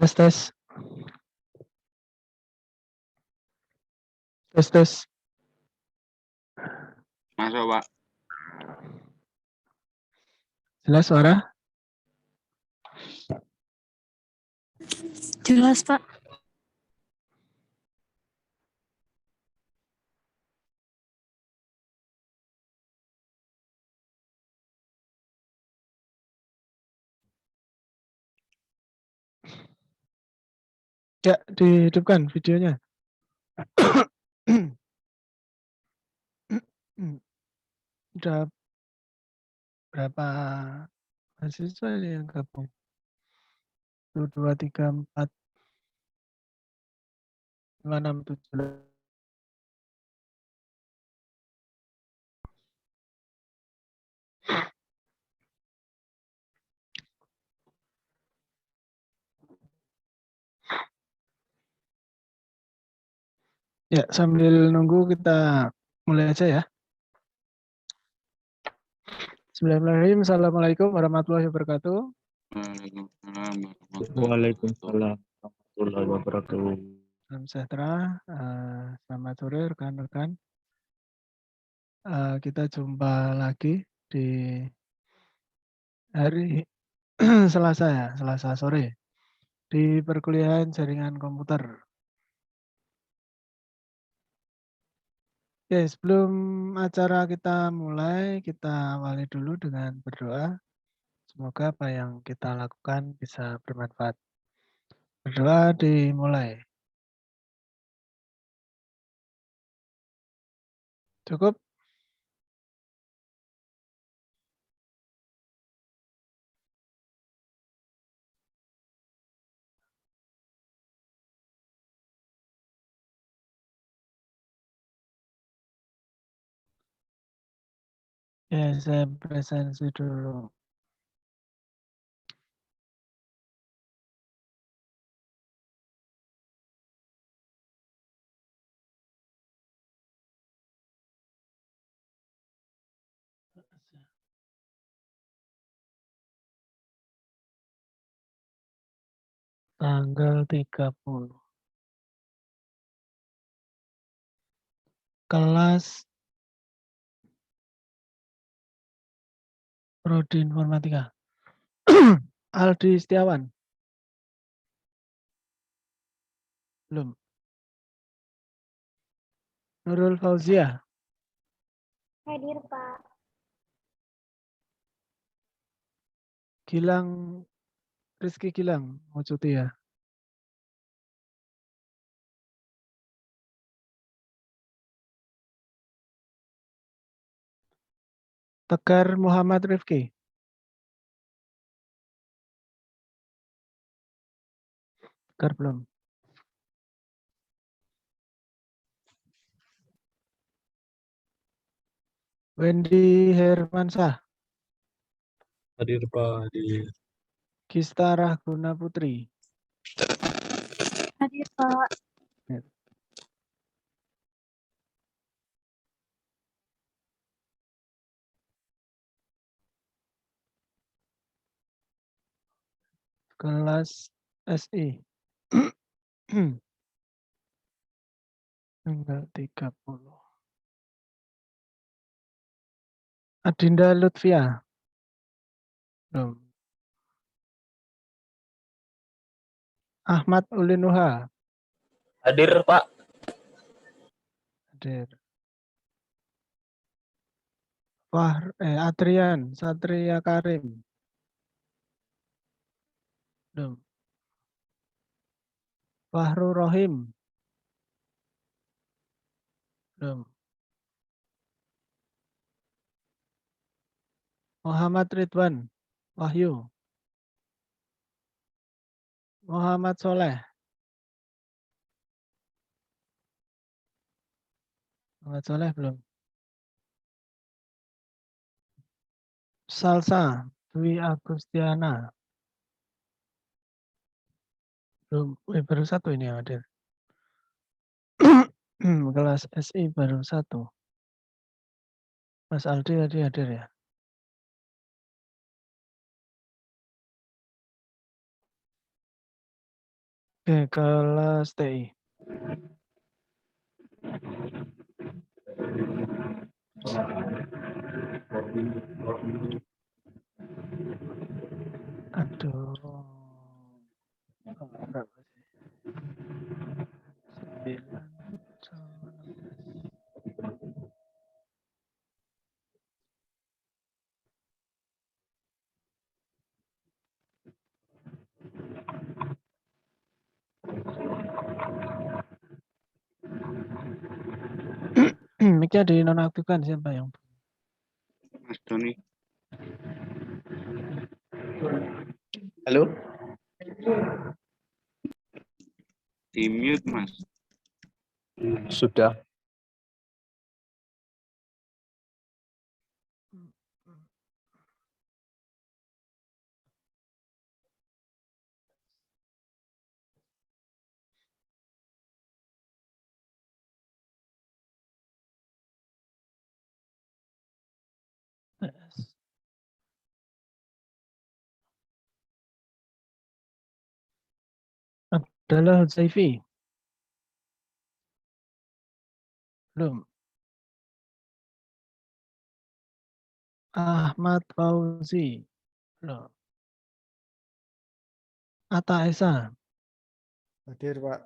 Tes, tes. Tes, tes. Masuk, Pak. Jelas suara? Jelas, Pak. Ya, dihidupkan videonya. Udah berapa mahasiswa ini yang gabung? 1, 2, 3, 4, 5, 6, 7. Ya, sambil nunggu kita mulai aja ya. Bismillahirrahmanirrahim. Assalamualaikum warahmatullahi wabarakatuh. Waalaikumsalam warahmatullahi wabarakatuh. Salam sejahtera. Selamat sore rekan-rekan. Kita jumpa lagi di hari Selasa ya, Selasa sore di perkuliahan jaringan komputer. Oke, sebelum acara kita mulai, kita awali dulu dengan berdoa. Semoga apa yang kita lakukan bisa bermanfaat. Berdoa dimulai. Cukup? Ya, saya presentasi dulu. Tanggal 30. Kelas Prodi Informatika. Aldi Setiawan. Belum. Nurul Fauzia. Hadir, Pak. Gilang, Rizky Gilang. Mau cuti ya? Tegar Muhammad Rifki. Tegar belum. Wendy Hermansyah. Hadir Pak, hadir. Gista Rahguna Putri. Hadir, Pak. Kelas SI. Tanggal 30. Adinda Lutfia. Belum. Ahmad Ulinuha. Hadir Pak. Hadir. Adrian Satria Karim. Belum. Fahru Rohim. Belum. Muhammad Ridwan Wahyu. Muhammad Soleh. Muhammad Soleh belum. Salsa Dwi Agustiana. Belum. Baru satu ini yang hadir. Kelas SI baru satu. Mas Aldi tadi hadir ya. Oke, kelas TI. Aduh. Berapa sih? 9, 16. Mic-nya dinonaktifkan siapa yang? Mas Doni. Halo? Di mute, Mas. Sudah. Yes. Abdallah Hudzaifi. Belum. Ahmad Fauzi. Belum. Atta Esa. Hadir, Pak.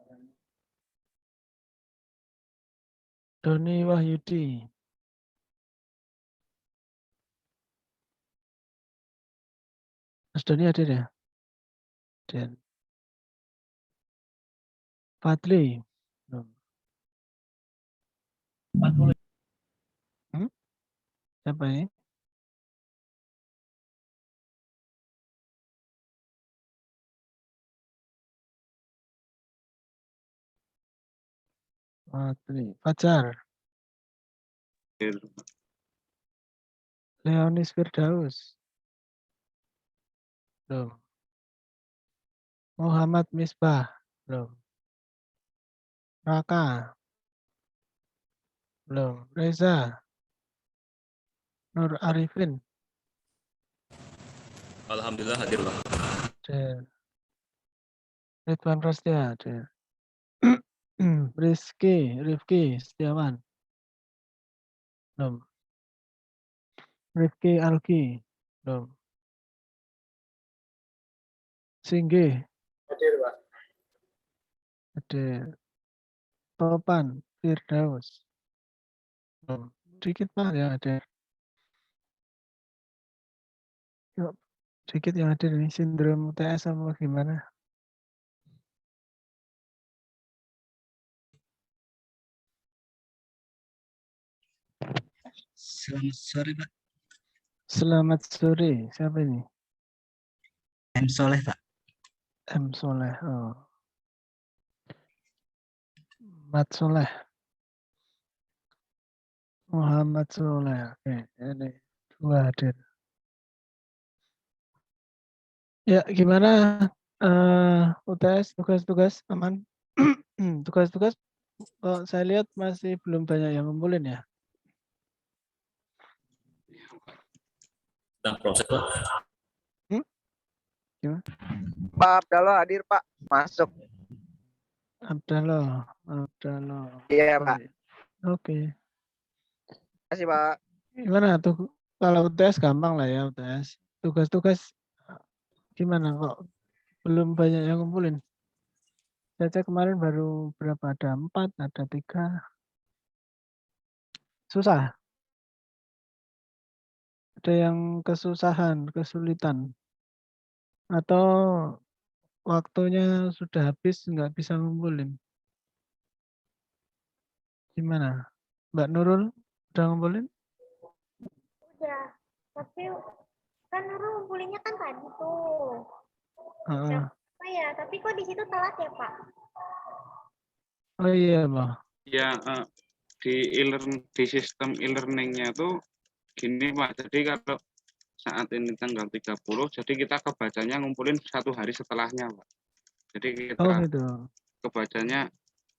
Doni Wahyudi. Mas Doni hadir ya? Dan Fadli. Belum. Siapa ini? Fadli. Fajar. Leonis Firdaus. Belum. Muhammad Misbah. Belum. Raka. Belum. Reza. Nur Arifin. Alhamdulillah hadir, Pak. Hadir. Ridwan Rastia. Hadir. Rifki Setiawan. Belum. Rifki Alki. Belum. Singgi. Hadir, Pak. Hadir. Topan Firdaus. Belum. Dikit Pak yang hadir. Yuk, sedikit yang hadir ini sindrom UTS sama gimana? Selamat sore, Pak. Selamat sore. Siapa ini? M. Soleh, Pak. M. Soleh. Oh. Mat Soleh. Muhammad Soleh. Oke, ini dua hadir. Ya, gimana UTS tugas-tugas aman? Tugas-tugas kok saya lihat masih belum banyak yang ngumpulin ya. Sedang proses, Pak. Gimana? Pak Abdallah hadir, Pak. Masuk. Abdallah. Iya, Pak. Oke. Terima kasih, Pak. Gimana tuh? Kalau UTS gampang lah ya UTS. Tugas-tugas gimana kok belum banyak yang ngumpulin? Saya cek kemarin baru berapa? Ada 4, ada 3. Susah. Ada yang kesulitan. Atau waktunya sudah habis nggak bisa ngumpulin. Gimana? Mbak Nurul udah ngumpulin? Udah. Tapi kan Nurul ngumpulinnya kan tadi tuh. Heeh. Oh ya, tapi kok di situ telat ya, Pak? Oh iya, Pak. Ya, di sistem e-learning-nya tuh gini, Pak. Jadi kalau saat ini tanggal 30, jadi kita kebacanya ngumpulin 1 hari setelahnya, Pak. Jadi Oh kita gitu. kebacanya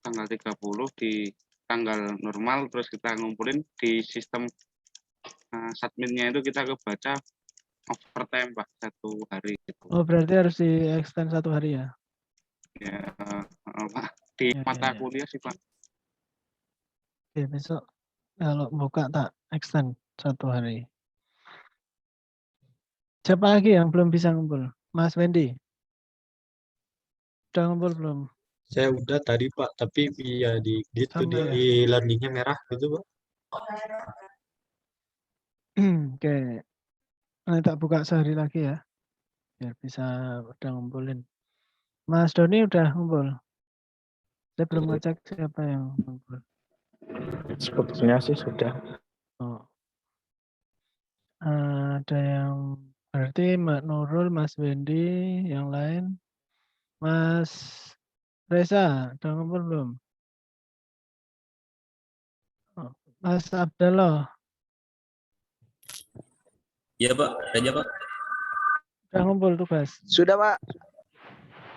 tanggal 30 di tanggal normal, terus kita ngumpulin di sistem submit-nya itu kita kebaca overtime, Pak, 1 hari. Oh berarti harus di extend 1 hari ya? Ya, Pak, di Ya, mata ya. kuliah sih, Pak. Oke, besok kalau buka tak extend 1 hari. Siapa lagi yang belum bisa ngumpul? Mas Wendy? Udah ngumpul belum? Saya udah tadi Pak, tapi ya di itu Sama ya? di learningnya merah gitu Pak. Oke. Nanti tak buka sehari lagi ya. Biar bisa udah ngumpulin. Mas Doni udah ngumpul? Saya belum ngecek siapa yang ngumpul. Sepertinya sih sudah. Oh. Ada yang berarti Mbak Nurul, Mas Wendy, yang lain. Mas Reza, udah ngumpul belum? Oh, Mas Abdallah, Iya Pak, aja Pak. udah ngumpul tugas. Sudah Pak.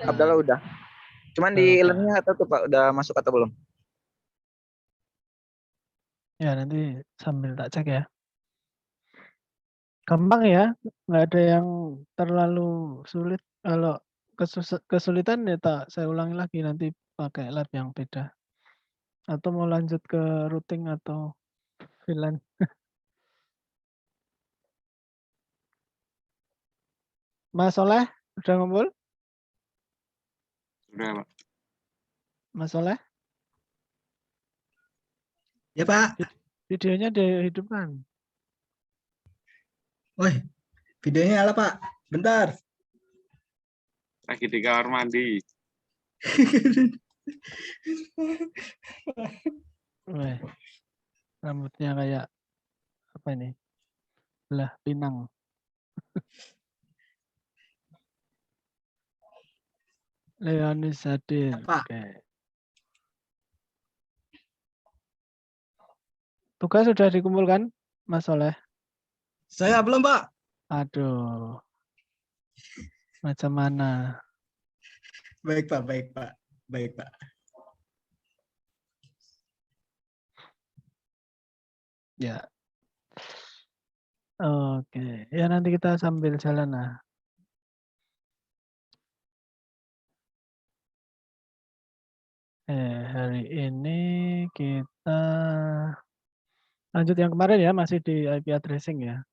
Abdallah udah. Cuman di Oke. e-learning nggak tahu tuh Pak udah masuk atau belum. Ya nanti sambil tak cek ya. Gampang ya, nggak ada yang terlalu sulit. Kalau kesulitan ya saya ulangi lagi nanti pakai lab yang beda. Atau mau lanjut ke routing atau VLAN. Mas Soleh, udah ngumpul? Sudah, Pak. Mas Soleh, Ya Pak. videonya dihidupkan. Woi, videonya nyala Pak. Bentar. Lagi di kamar mandi. Weh, rambutnya kayak apa ini? Belah pinang. Leonis hadir. Pak. Oke. Tugas sudah dikumpulkan, Mas Soleh? Saya belum Pak. Aduh. Macam mana? Baik Pak, baik Pak. Baik Pak. Ya. Oke. Ya nanti kita sambil jalan lah. Hari ini kita lanjut yang kemarin ya, masih di IP addressing ya.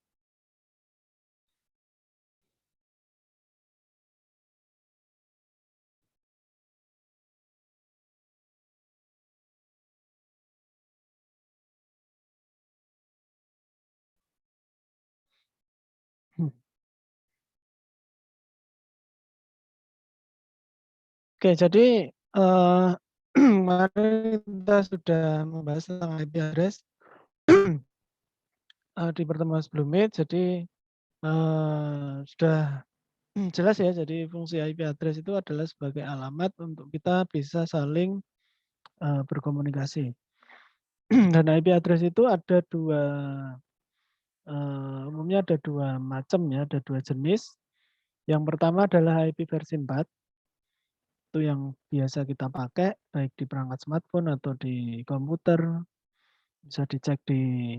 Oke, jadi kemarin kita sudah membahas tentang IP address di pertemuan sebelumnya. Jadi sudah jelas ya. Jadi fungsi IP address itu adalah sebagai alamat untuk kita bisa saling berkomunikasi. Dan IP address itu ada umumnya ada 2 macam ya, ada 2 jenis. Yang pertama adalah IP versi 4. Itu yang biasa kita pakai baik di perangkat smartphone atau di komputer. Bisa dicek di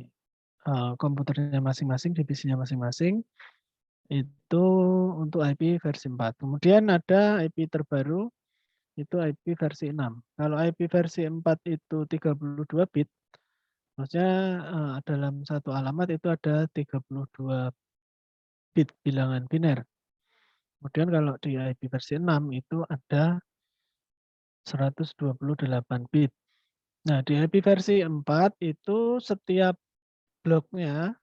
komputernya masing-masing, di PC-nya masing-masing. Itu untuk IP versi 4. Kemudian ada IP terbaru, itu IP versi 6. Kalau IP versi 4 itu 32 bit, maksudnya dalam satu alamat itu ada 32 bit bilangan biner. Kemudian kalau di IP versi 6 itu ada 128 bit. Nah, di IP versi 4 itu setiap bloknya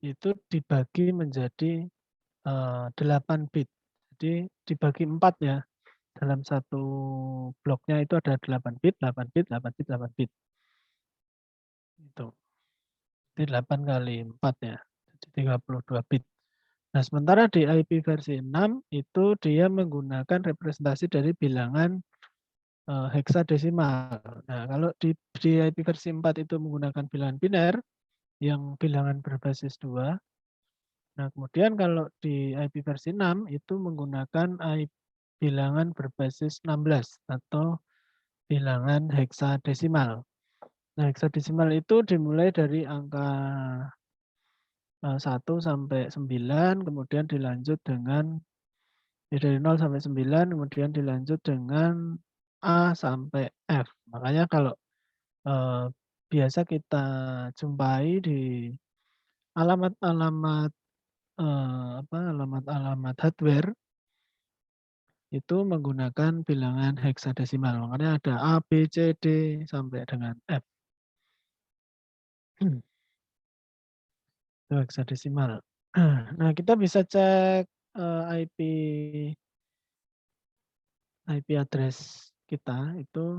itu dibagi menjadi 8 bit. Jadi dibagi 4 ya. Dalam satu bloknya itu ada 8 bit, 8 bit, 8 bit, 8 bit. Itu. Jadi 8 kali 4 ya. Jadi 32 bit. Nah, sementara di IP versi 6 itu dia menggunakan representasi dari bilangan heksadesimal. Nah, kalau di IP versi 4 itu menggunakan bilangan biner yang bilangan berbasis 2. Nah, kemudian kalau di IP versi 6 itu menggunakan bilangan berbasis 16 atau bilangan heksadesimal. Nah, heksadesimal itu dimulai dari angka 1 sampai 9, kemudian dilanjut dengan Ya, dari 0 sampai 9, kemudian dilanjut dengan A sampai F. Makanya kalau biasa kita jumpai di alamat-alamat alamat-alamat hardware itu menggunakan bilangan heksadesimal. Makanya ada A, B, C, D sampai dengan F. Itu heksadesimal. Nah, kita bisa cek IP address kita itu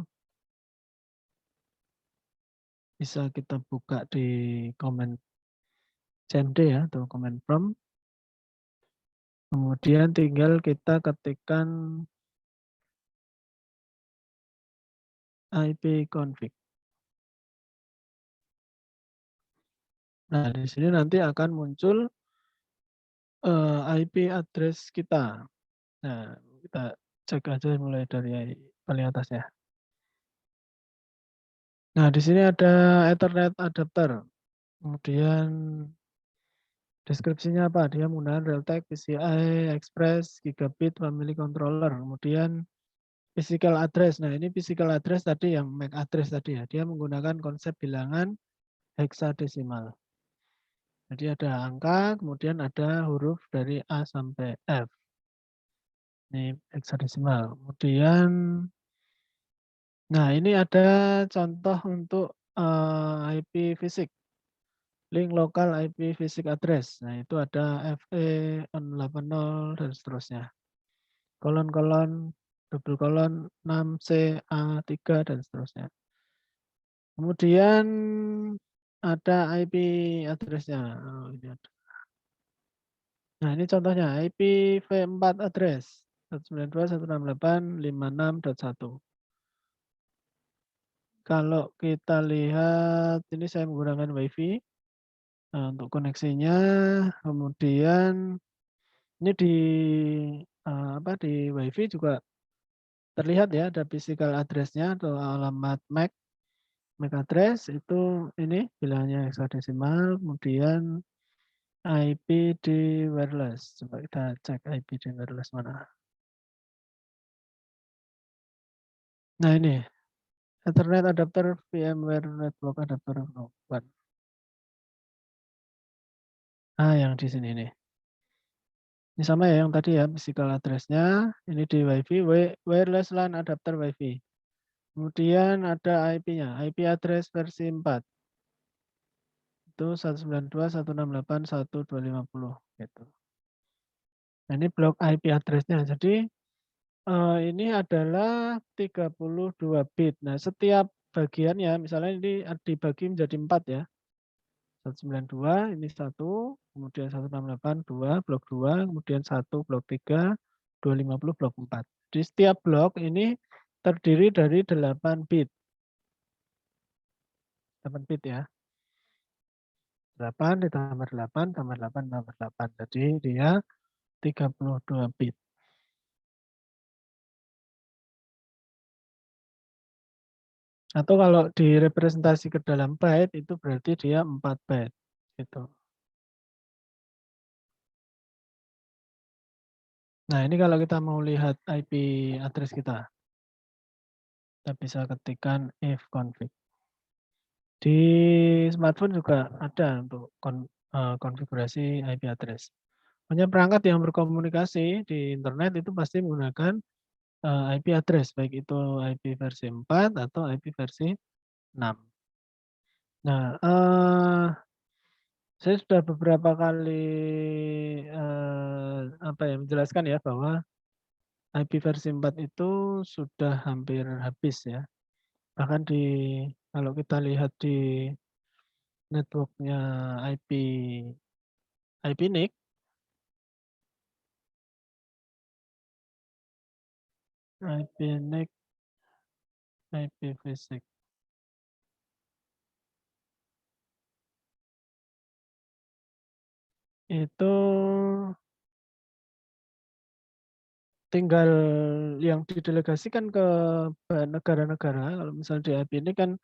bisa kita buka di command cmd ya atau command prompt. Kemudian tinggal kita ketikkan ipconfig. Nah, di sini nanti akan muncul IP address kita. Nah, kita cek aja mulai dari paling atas ya. Nah, di sini ada Ethernet adapter. Kemudian deskripsinya apa? Dia menggunakan Realtek, PCI Express, Gigabit, Family Controller. Kemudian physical address. Nah, ini physical address tadi yang MAC address tadi ya. Dia menggunakan konsep bilangan heksadesimal. Jadi ada angka, kemudian ada huruf dari A sampai F. Ini heksadesimal. Kemudian, nah ini ada contoh untuk IP fisik. Link lokal IP fisik address. Nah itu ada FE 80 dan seterusnya. Kolon-kolon, double kolon, 6C, A3 dan seterusnya. Kemudian ada IP address-nya. Oh, ini ada. Nah, ini contohnya IPv4 address 192.168.56.1. Kalau kita lihat, ini saya menggunakan WiFi untuk koneksinya. Kemudian ini di WiFi juga terlihat ya, ada physical address-nya atau alamat MAC address itu ini bilangannya heksadesimal. Kemudian IP di wireless. Coba kita cek IP di wireless mana. Nah ini Ethernet adapter VMware Network adapter 1. Ah, yang di sini nih. Ini sama ya yang tadi ya, physical address-nya. Ini di WiFi, wireless LAN adapter WiFi. Kemudian ada IP-nya, IP address versi 4. Itu 192.168.1.250 gitu. Nah, ini blok IP address-nya. Jadi ini adalah 32 bit. Nah, setiap bagiannya misalnya ini dibagi menjadi 4 ya. 192 ini 1, kemudian 168 2, blok 2, kemudian 1 blok 3, 250 blok 4. Di setiap blok ini terdiri dari 8 bit. 8 bit ya. 8 ditambah 8 tambah 8 tambah 8. Jadi dia 32 bit. Atau kalau direpresentasi ke dalam byte itu berarti dia 4 byte gitu. Nah, ini kalau kita mau lihat IP address kita bisa ketikkan ifconfig. Di smartphone juga ada untuk konfigurasi IP address. Hanya perangkat yang berkomunikasi di internet itu pasti menggunakan IP address, baik itu IP versi 4 atau IP versi 6. Nah, saya sudah beberapa kali menjelaskan ya bahwa IP versi 4 itu sudah hampir habis ya. Bahkan kalau kita lihat di networknya IPNIC, IPv6, itu tinggal yang didelegasikan ke negara-negara. Kalau misalnya di IPNIC kan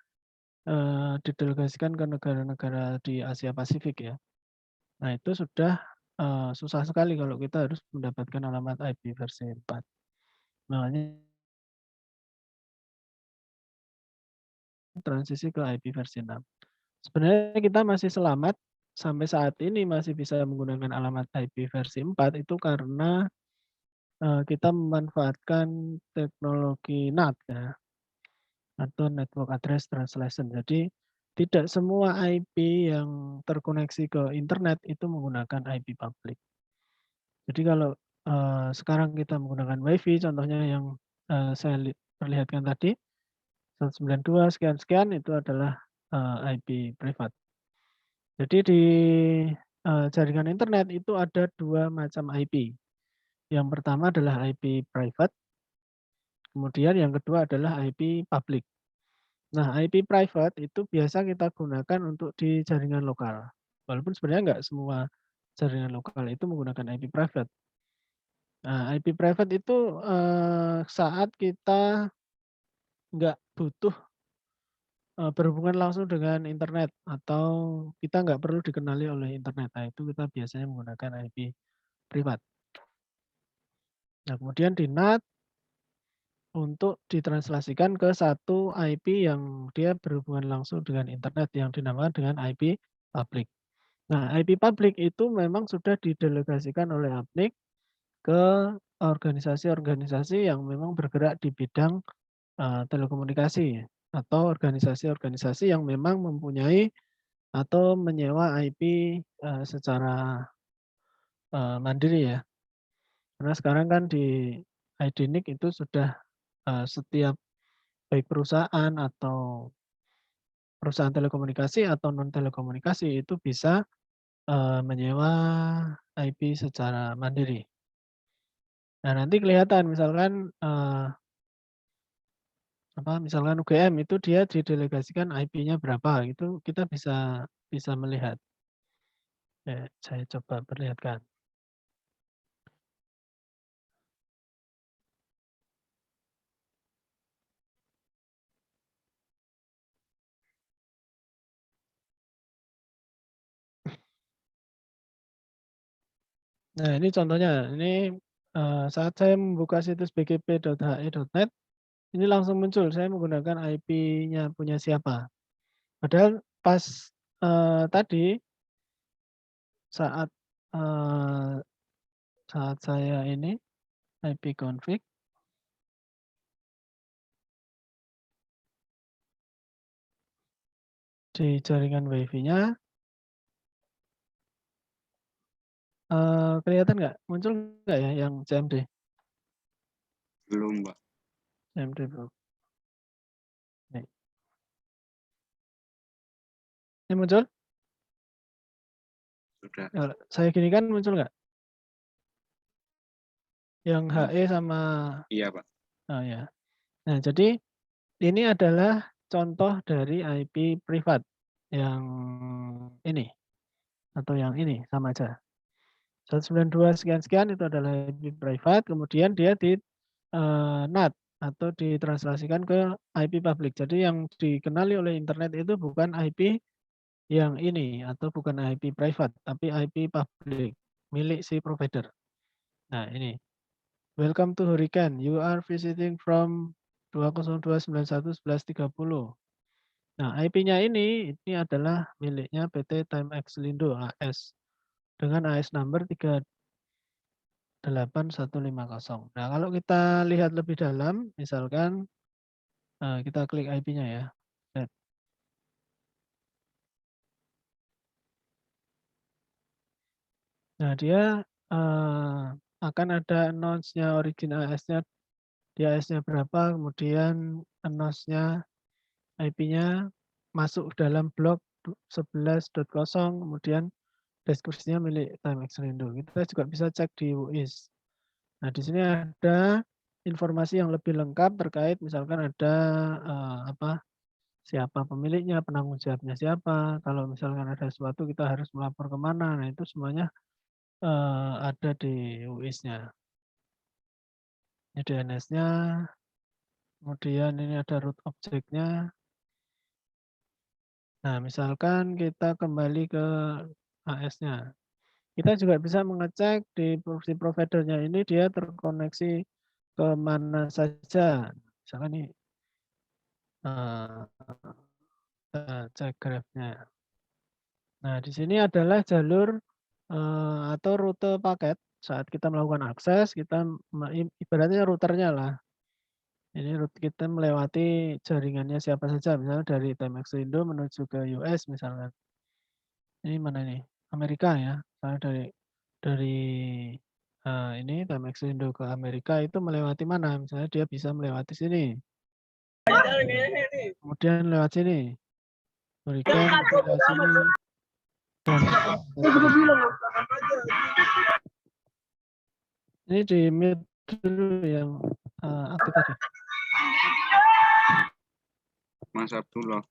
didelegasikan ke negara-negara di Asia Pasifik ya. Nah itu sudah susah sekali kalau kita harus mendapatkan alamat IP versi 4. Makanya transisi ke IP versi 6. Sebenarnya kita masih selamat sampai saat ini masih bisa menggunakan alamat IP versi 4 itu karena kita memanfaatkan teknologi NAT ya, atau Network Address Translation. Jadi tidak semua IP yang terkoneksi ke internet itu menggunakan IP public. Jadi kalau sekarang kita menggunakan WiFi, contohnya yang saya perlihatkan tadi, 192 sekian-sekian itu adalah IP privat. Jadi di jaringan internet itu ada 2 macam IP. Yang pertama adalah IP private, kemudian yang kedua adalah IP public. Nah, IP private itu biasa kita gunakan untuk di jaringan lokal. Walaupun sebenarnya nggak semua jaringan lokal itu menggunakan IP private. Nah, IP private itu saat kita nggak butuh berhubungan langsung dengan internet atau kita nggak perlu dikenali oleh internet. Nah, itu kita biasanya menggunakan IP privat. Nah, kemudian di NAT untuk ditranslasikan ke satu IP yang dia berhubungan langsung dengan internet yang dinamakan dengan IP public. Nah, IP public itu memang sudah didelegasikan oleh APNIK ke organisasi-organisasi yang memang bergerak di bidang telekomunikasi atau organisasi-organisasi yang memang mempunyai atau menyewa IP secara mandiri ya. Karena sekarang kan di IDNIC itu sudah setiap baik perusahaan atau perusahaan telekomunikasi atau non telekomunikasi itu bisa menyewa IP secara mandiri. Nah, nanti kelihatan misalkan misalkan UGM itu dia didelegasikan IP-nya berapa, itu kita bisa melihat. Saya coba perlihatkan. Nah, ini contohnya. Ini saat saya membuka situs bgp.he.net, ini langsung muncul saya menggunakan IP-nya punya siapa. Padahal pas tadi saat saya ini IP config di jaringan WiFi-nya kelihatan nggak? Muncul nggak ya yang CMD? Belum, Mbak. CMD bro. Nih. Ini muncul? Sudah. Ya, saya gini kan muncul nggak? Yang HE sama Iya, Pak. oh ya. Nah, jadi ini adalah contoh dari IP privat yang ini atau yang ini sama aja. 192 sekian-sekian itu adalah IP privat, kemudian dia di NAT atau ditranslasikan ke IP public. Jadi yang dikenali oleh internet itu bukan IP yang ini atau bukan IP private, tapi IP public milik si provider. Nah, ini. Welcome to Hurricane. You are visiting from 202911130. Nah, IP-nya ini adalah miliknya PT Timex Lindo AS dengan AS number 38150. Nah, kalau kita lihat lebih dalam, misalkan kita klik IP-nya ya. Nah, dia akan ada announce-nya origin AS-nya, di AS-nya berapa, kemudian announce-nya IP-nya masuk dalam blok 11.0, kemudian deskripsinya milik Timex Lindo. Kita juga bisa cek di UIS. Nah, di sini ada informasi yang lebih lengkap terkait misalkan ada siapa pemiliknya, penanggung jawabnya siapa. Kalau misalkan ada sesuatu kita harus melapor kemana. Nah, itu semuanya ada di UIS-nya. Ini DNS-nya, kemudian ini ada root object-nya. Nah, misalkan kita kembali ke AS-nya. Kita juga bisa mengecek di si providernya ini dia terkoneksi ke mana saja. Misalkan nih, kita cek grafnya. Nah, di sini adalah jalur atau rute paket. Saat kita melakukan akses, kita ibaratnya routernya lah. Ini kita melewati jaringannya siapa saja, misalnya dari Tmx-Indo menuju ke US misalkan. Ini mana nih? Amerika ya. Misalnya dari ini Tmx-Indo ke Amerika itu melewati mana? Misalnya dia bisa melewati sini. Kemudian lewat sini. Berikan ke sini. Ini di mute dulu yang aktif tadi. Mas Abdullah.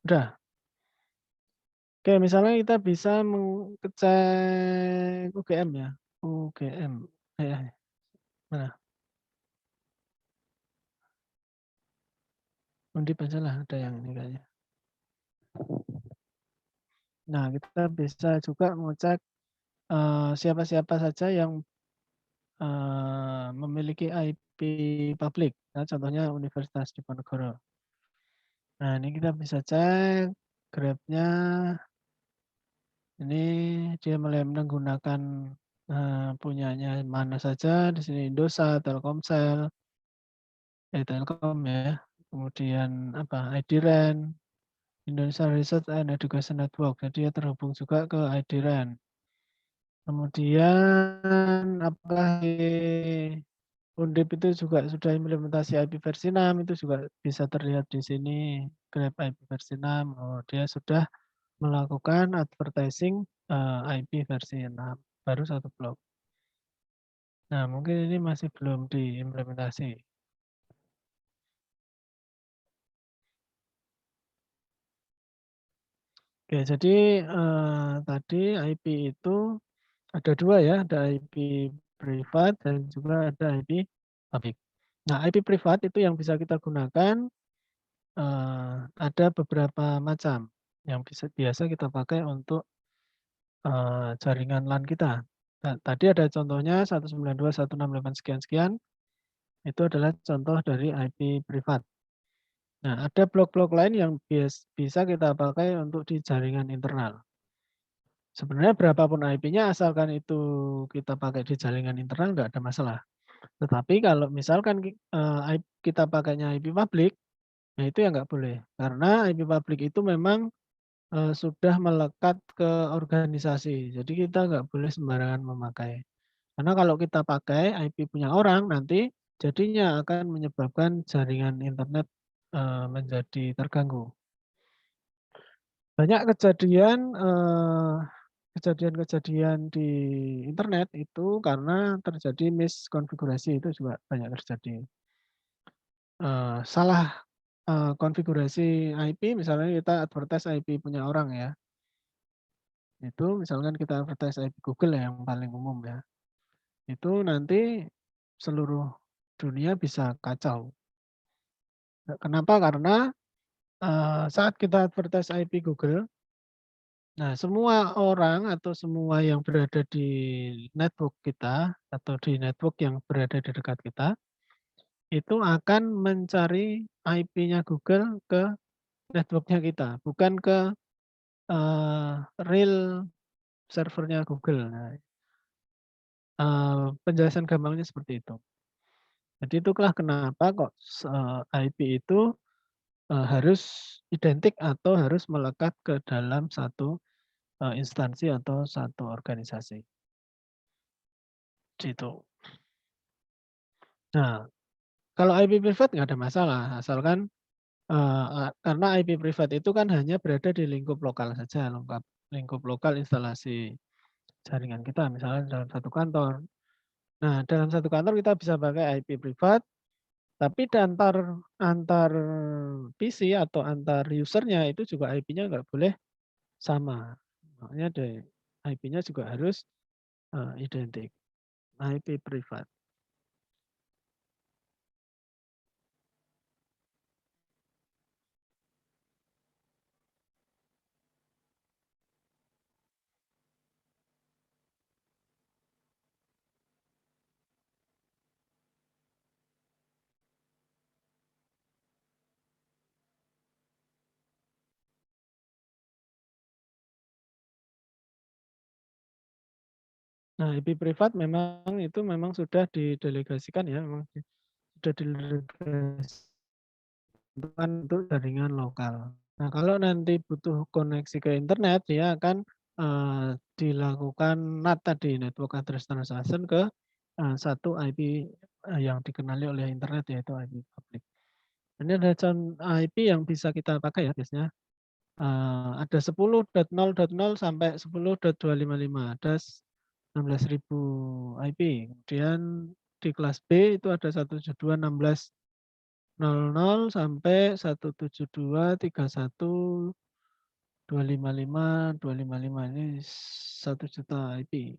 Udah. Oke, misalnya kita bisa mengecek UGM ya. UGM. Mana? Undip aja lah, ada yang ini kayaknya. Nah, kita bisa juga mengecek siapa-siapa saja yang memiliki IP publik. Nah, contohnya Universitas Diponegoro. Nah, ini kita bisa cek grabnya. Ini dia mulai menggunakan punyanya mana saja. Di sini Indosat, Telkomsel, Telkom ya. Kemudian apa? IDRAN, Indonesia Research and Education Network. Jadi dia terhubung juga ke IDRAN. Kemudian apakah Undip itu juga sudah implementasi IP versi 6, itu juga bisa terlihat di sini. Grab IP versi 6, oh dia sudah melakukan advertising IP versi 6, baru satu blok. Nah, mungkin ini masih belum diimplementasi. Oke, jadi tadi IP itu ada dua ya, ada IP privat dan juga ada IP public. Nah, IP privat itu yang bisa kita gunakan ada beberapa macam yang biasa kita pakai untuk jaringan LAN kita. Nah, tadi ada contohnya 192.168 sekian-sekian, itu adalah contoh dari IP privat. Nah, ada blok-blok lain yang bisa kita pakai untuk di jaringan internal. Sebenarnya berapapun IP-nya, asalkan itu kita pakai di jaringan internal, nggak ada masalah. Tetapi kalau misalkan kita pakainya IP publik, nah itu ya nggak boleh. Karena IP publik itu memang sudah melekat ke organisasi. Jadi kita nggak boleh sembarangan memakai. Karena kalau kita pakai IP punya orang, nanti jadinya akan menyebabkan jaringan internet menjadi terganggu. Banyak kejadian di internet itu karena terjadi miskonfigurasi, itu juga banyak terjadi. Salah konfigurasi IP, misalnya kita advertise IP punya orang ya. Itu misalkan kita advertise IP Google ya, yang paling umum ya. Itu nanti seluruh dunia bisa kacau. Kenapa? Karena saat kita advertise IP Google, nah semua orang atau semua yang berada di network kita atau di network yang berada di dekat kita, itu akan mencari IP-nya Google ke networknya kita, bukan ke real servernya Google. Nah, penjelasan gampangnya seperti itu. Jadi itulah kenapa kok IP itu harus identik atau harus melekat ke dalam satu instansi atau satu organisasi. Gitu. Nah, kalau IP privat nggak ada masalah, asalkan karena IP privat itu kan hanya berada di lingkup lokal saja, lingkup lokal instalasi jaringan kita, misalnya dalam satu kantor. Nah, dalam satu kantor kita bisa pakai IP privat, tapi antar PC atau antar usernya itu juga IP-nya nggak boleh sama. Makanya IP-nya juga harus identik. IP privat. Nah, IP privat memang itu memang sudah didelegasikan ya, memang sudah didelegasikan untuk jaringan lokal. Nah, kalau nanti butuh koneksi ke internet, dia akan dilakukan NAT tadi, Network Address Translation ke satu IP yang dikenali oleh internet yaitu IP public. Ini ada IP yang bisa kita pakai ya biasanya. Ada 10.0.0 sampai 10.255, ada 16.000 IP. Kemudian di kelas B itu ada 172.16.00 sampai 172.31.255.255 ini 1 juta IP.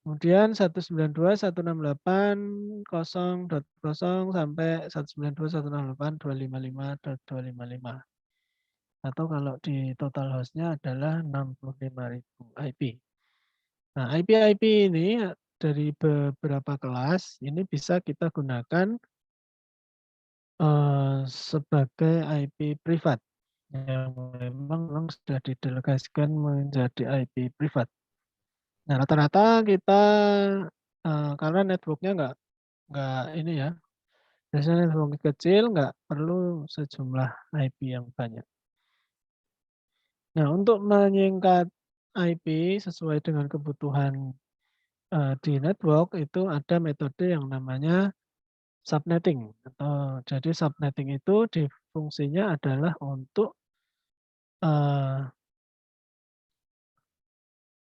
Kemudian 192.168.0.0 sampai 192.168.255.255. Atau kalau di total hostnya adalah 65.000 IP. Nah, IP-IP ini dari beberapa kelas ini bisa kita gunakan sebagai IP privat yang memang sudah didelegasikan menjadi IP privat. Nah, rata-rata kita karena networknya nggak ini ya, biasanya network kecil nggak perlu sejumlah IP yang banyak. Nah, untuk menyingkat IP sesuai dengan kebutuhan di network itu ada metode yang namanya subnetting. Jadi subnetting itu fungsinya adalah untuk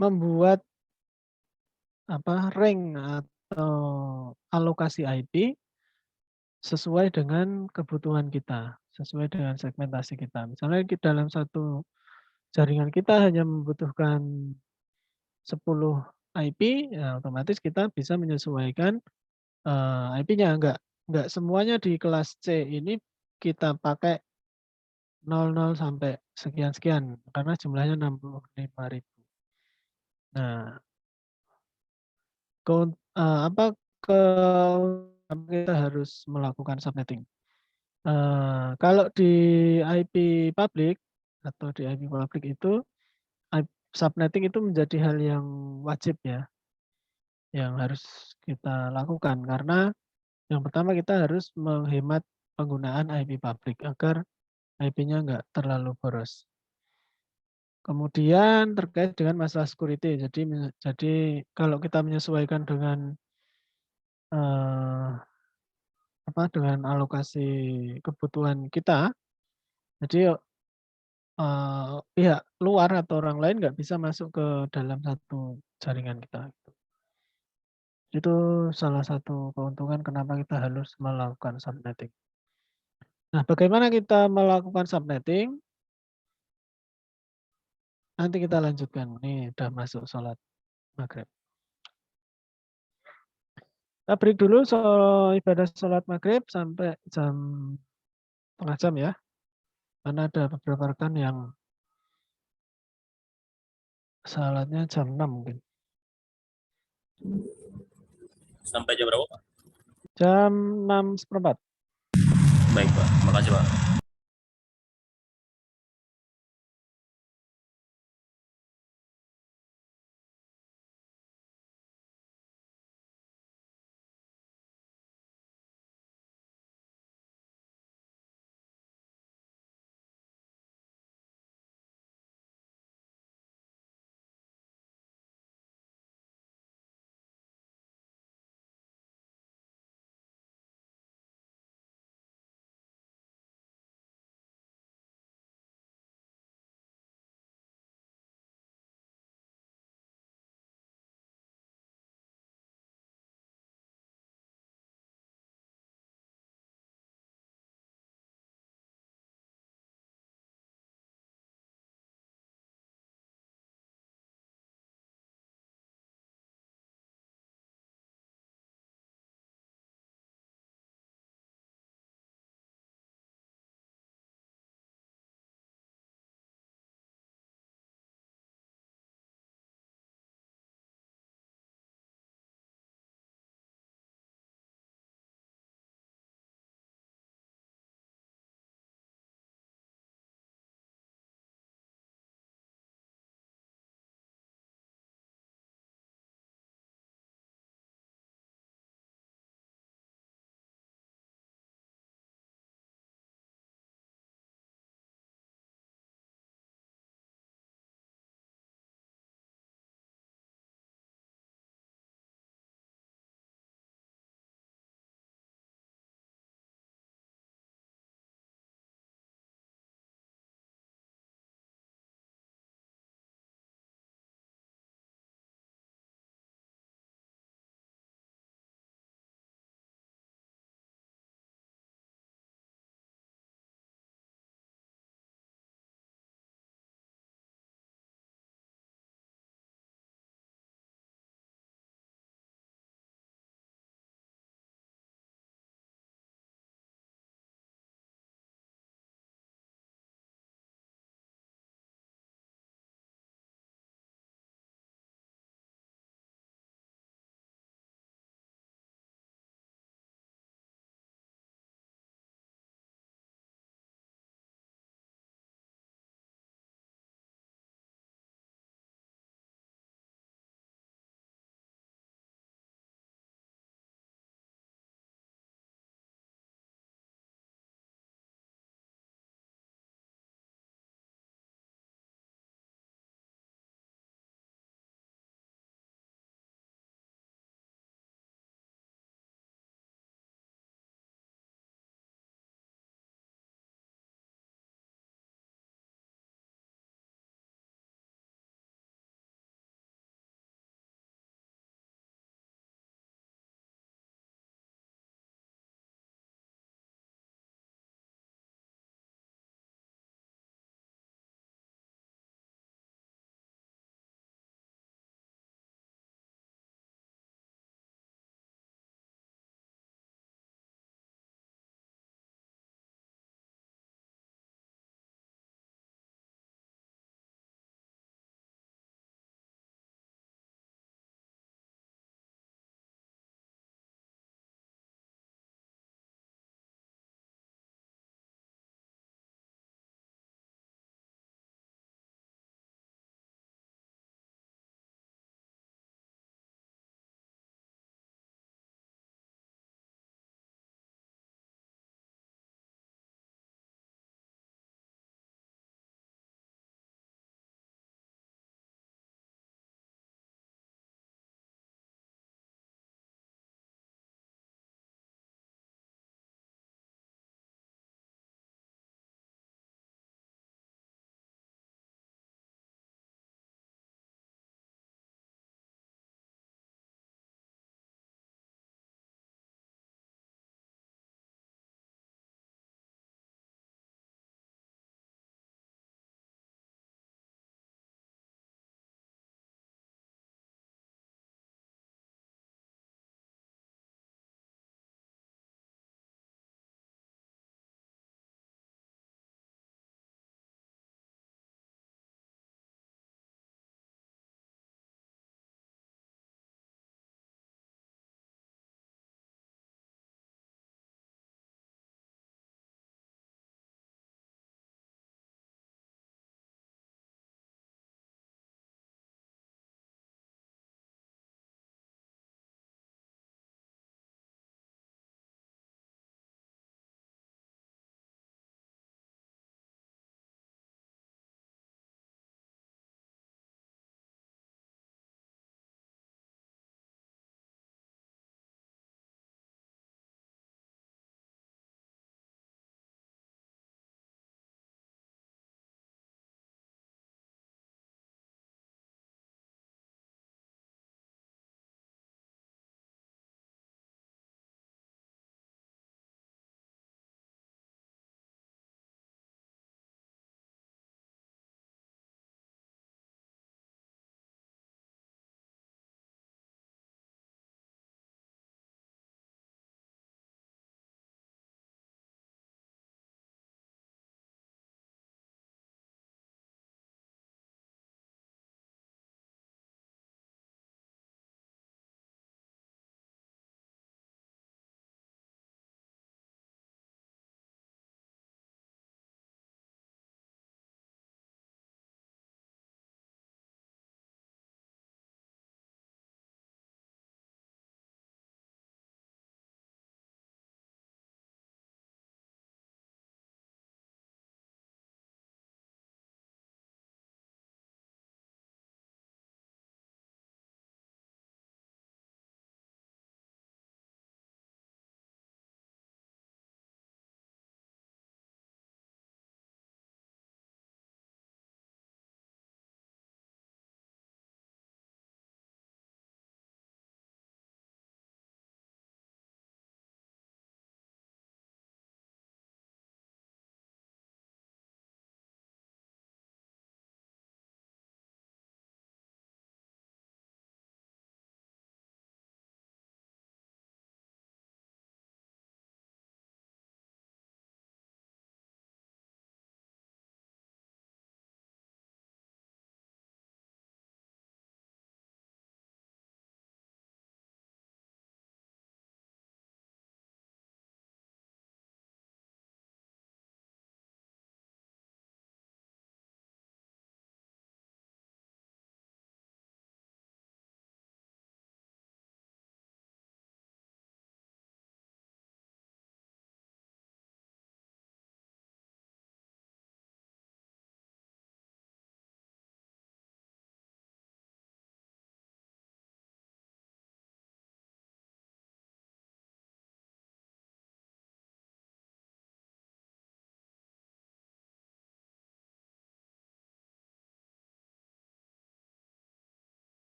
membuat ring atau alokasi IP sesuai dengan kebutuhan kita, sesuai dengan segmentasi kita. Misalnya dalam satu jaringan kita hanya membutuhkan 10 IP, ya otomatis kita bisa menyesuaikan IP-nya. Enggak semuanya di kelas C ini kita pakai 00 sampai sekian-sekian, karena jumlahnya 65.000. Nah, kita harus melakukan subnetting. Kalau di IP public atau di IP public itu subnetting itu menjadi hal yang wajib ya, yang harus kita lakukan karena yang pertama kita harus menghemat penggunaan IP public agar IP-nya nggak terlalu boros. Kemudian terkait dengan masalah security, jadi kalau kita menyesuaikan dengan dengan alokasi kebutuhan kita, jadi pihak luar atau orang lain nggak bisa masuk ke dalam satu jaringan kita. Itu salah satu keuntungan kenapa kita harus melakukan subnetting. Nah, bagaimana kita melakukan subnetting? Nanti kita lanjutkan. Ini udah masuk sholat maghrib. Kita break dulu ibadah sholat maghrib sampai setengah jam ya. Karena ada beberapa rekan yang sholatnya jam 6 mungkin. Sampai jam berapa, Pak? Jam 6:15. Baik, Pak. Makasih, Pak.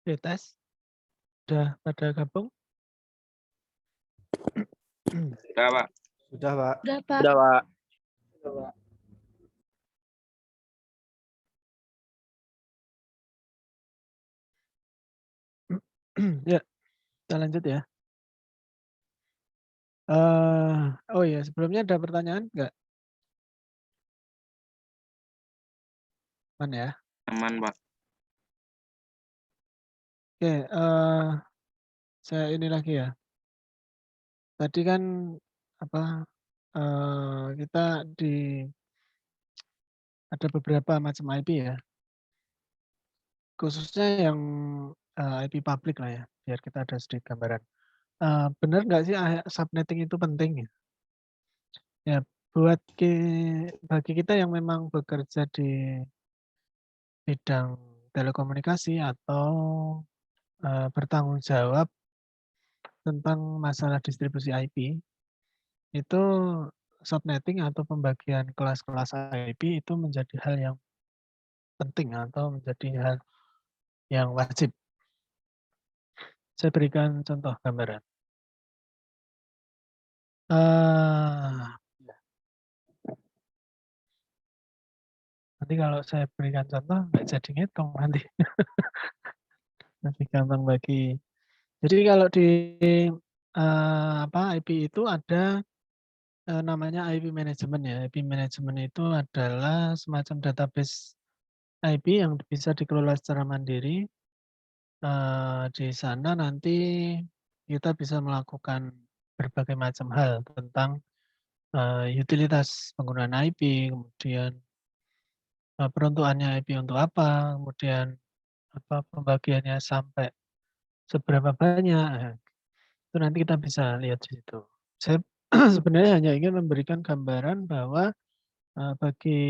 Oke, tes. Udah pada gabung? Udah, Pak. Sudah, Pak. Udah, Pak. Ya, kita lanjut ya. Oh ya, sebelumnya ada pertanyaan nggak? Mana ya? Aman, Pak. Oke, saya ini lagi ya. Tadi kan apa? Kita ada beberapa macam IP ya. Khususnya yang IP publik lah ya, biar kita ada sedikit gambaran. Benar nggak sih subnetting itu penting ya? Ya, bagi kita yang memang bekerja di bidang telekomunikasi atau bertanggung jawab tentang masalah distribusi IP, itu subnetting atau pembagian kelas-kelas IP itu menjadi hal yang penting atau menjadi hal yang wajib. Saya berikan contoh gambaran. Nanti kalau saya berikan contoh nggak jadi ngitung nanti. Lebih gampang bagi. Jadi kalau di IP itu ada namanya IP management ya. IP management itu adalah semacam database IP yang bisa dikelola secara mandiri. Di sana nanti kita bisa melakukan berbagai macam hal tentang utilitas penggunaan IP, kemudian peruntukannya IP untuk apa, kemudian apa pembagiannya sampai seberapa banyak. Itu nanti kita bisa lihat di situ. Saya sebenarnya hanya ingin memberikan gambaran bahwa bagi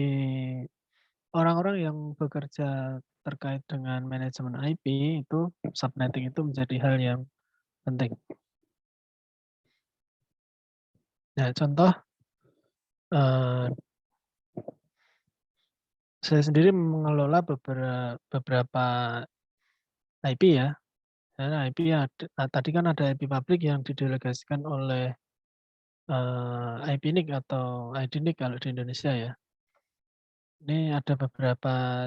orang-orang yang bekerja terkait dengan manajemen IP itu subnetting itu menjadi hal yang penting. Nah, contoh saya sendiri mengelola beberapa IP ya. Karena IP tadi kan ada IP publik yang didelegasikan oleh IP-NIC atau ID-NIC kalau di Indonesia ya. Ini ada beberapa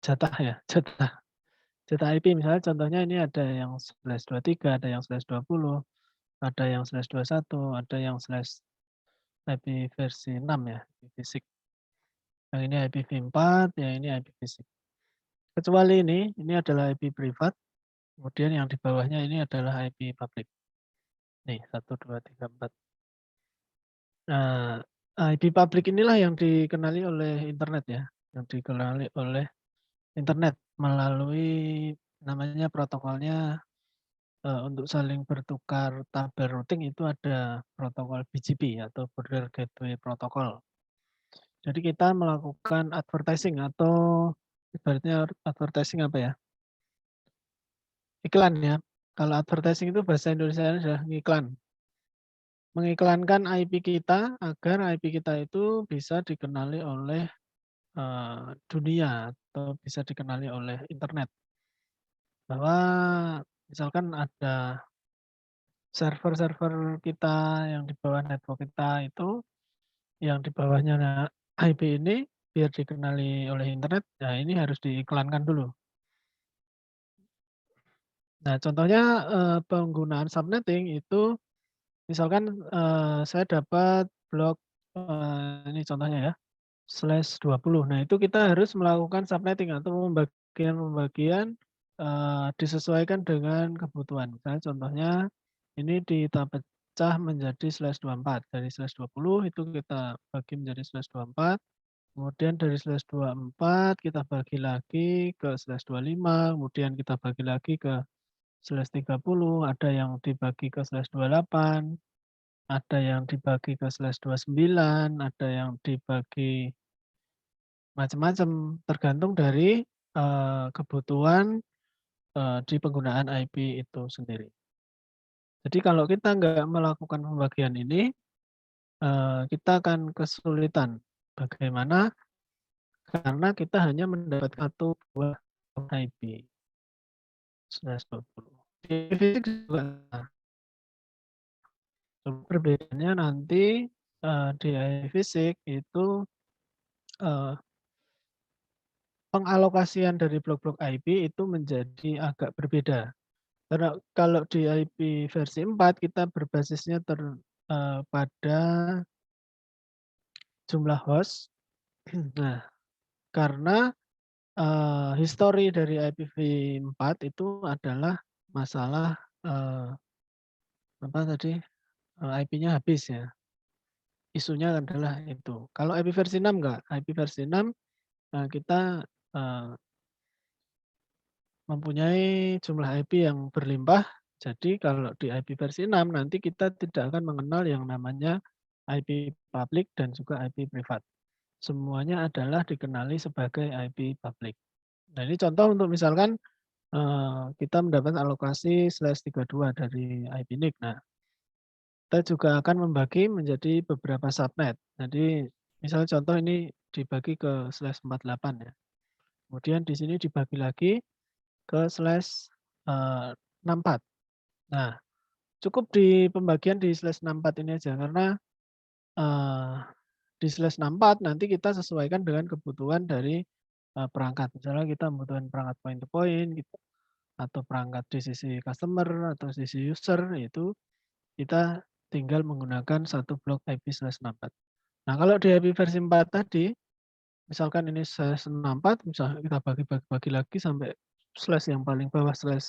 jatah ya, jatah IP misalnya contohnya ini ada yang /23, ada yang /20, ada yang /21, ada yang IP versi 6 ya, IP fisik. Yang ini IPv4, yang ini IP fisik. Kecuali ini adalah IP privat, kemudian yang di bawahnya ini adalah IP publik. Nih, 1, 2, 3, 4. Nah, IP publik inilah yang dikenali oleh internet ya, yang dikenali oleh internet melalui namanya protokolnya untuk saling bertukar tabel routing itu ada protokol BGP atau Border Gateway Protocol. Jadi kita melakukan advertising atau ibaratnya advertising apa ya? Iklan ya. Kalau advertising itu bahasa Indonesia adalah ngiklan. Mengiklankan IP kita agar IP kita itu bisa dikenali oleh dunia atau bisa dikenali oleh internet. Bahwa misalkan ada server-server kita yang di bawah network kita itu, yang di bawahnya IP ini biar dikenali oleh internet, nah ini harus diiklankan dulu. Nah contohnya penggunaan subnetting itu, misalkan saya dapat blok, ini contohnya ya, /20. Nah itu kita harus melakukan subnetting atau pembagian disesuaikan dengan kebutuhan. Misalnya contohnya ini kita pecah menjadi /24. Dari /20 itu kita bagi menjadi /24. Kemudian dari /24 kita bagi lagi ke /25. Kemudian kita bagi lagi ke /30. Ada yang dibagi ke /28. Ada yang dibagi ke /29. Ada yang dibagi macam-macam tergantung dari kebutuhan di penggunaan IP itu sendiri. Jadi kalau kita nggak melakukan pembagian ini, kita akan kesulitan. Bagaimana? Karena kita hanya mendapat satu buah IP. /20. Di fisik juga perbedaannya nanti di AI fisik itu pengalokasian dari blok-blok IP itu menjadi agak berbeda. Karena kalau di IP versi 4 kita berbasisnya pada jumlah host. Nah, karena histori dari IPv4 itu adalah masalah apa tadi IP-nya habis ya. Isunya adalah itu. Kalau IP versi 6 enggak. IP versi 6 kita mempunyai jumlah IP yang berlimpah. Jadi kalau di IP versi 6 nanti kita tidak akan mengenal yang namanya IP public dan juga IP privat. Semuanya adalah dikenali sebagai IP public. Nah ini contoh untuk misalkan kita mendapat alokasi /32 dari IP NIC. Nah, kita juga akan membagi menjadi beberapa subnet. Jadi misalnya contoh ini dibagi ke /48 ya. Kemudian di sini dibagi lagi ke /64. Nah, cukup di pembagian di /64 ini aja karena di /64 nanti kita sesuaikan dengan kebutuhan dari perangkat. Misalnya kita membutuhkan perangkat point to point gitu, atau perangkat di sisi customer atau sisi user, itu kita tinggal menggunakan satu blok IP/64. Nah, kalau di IP versi 4 tadi, misalkan ini /64, misalnya kita bagi lagi sampai slash yang paling bawah /30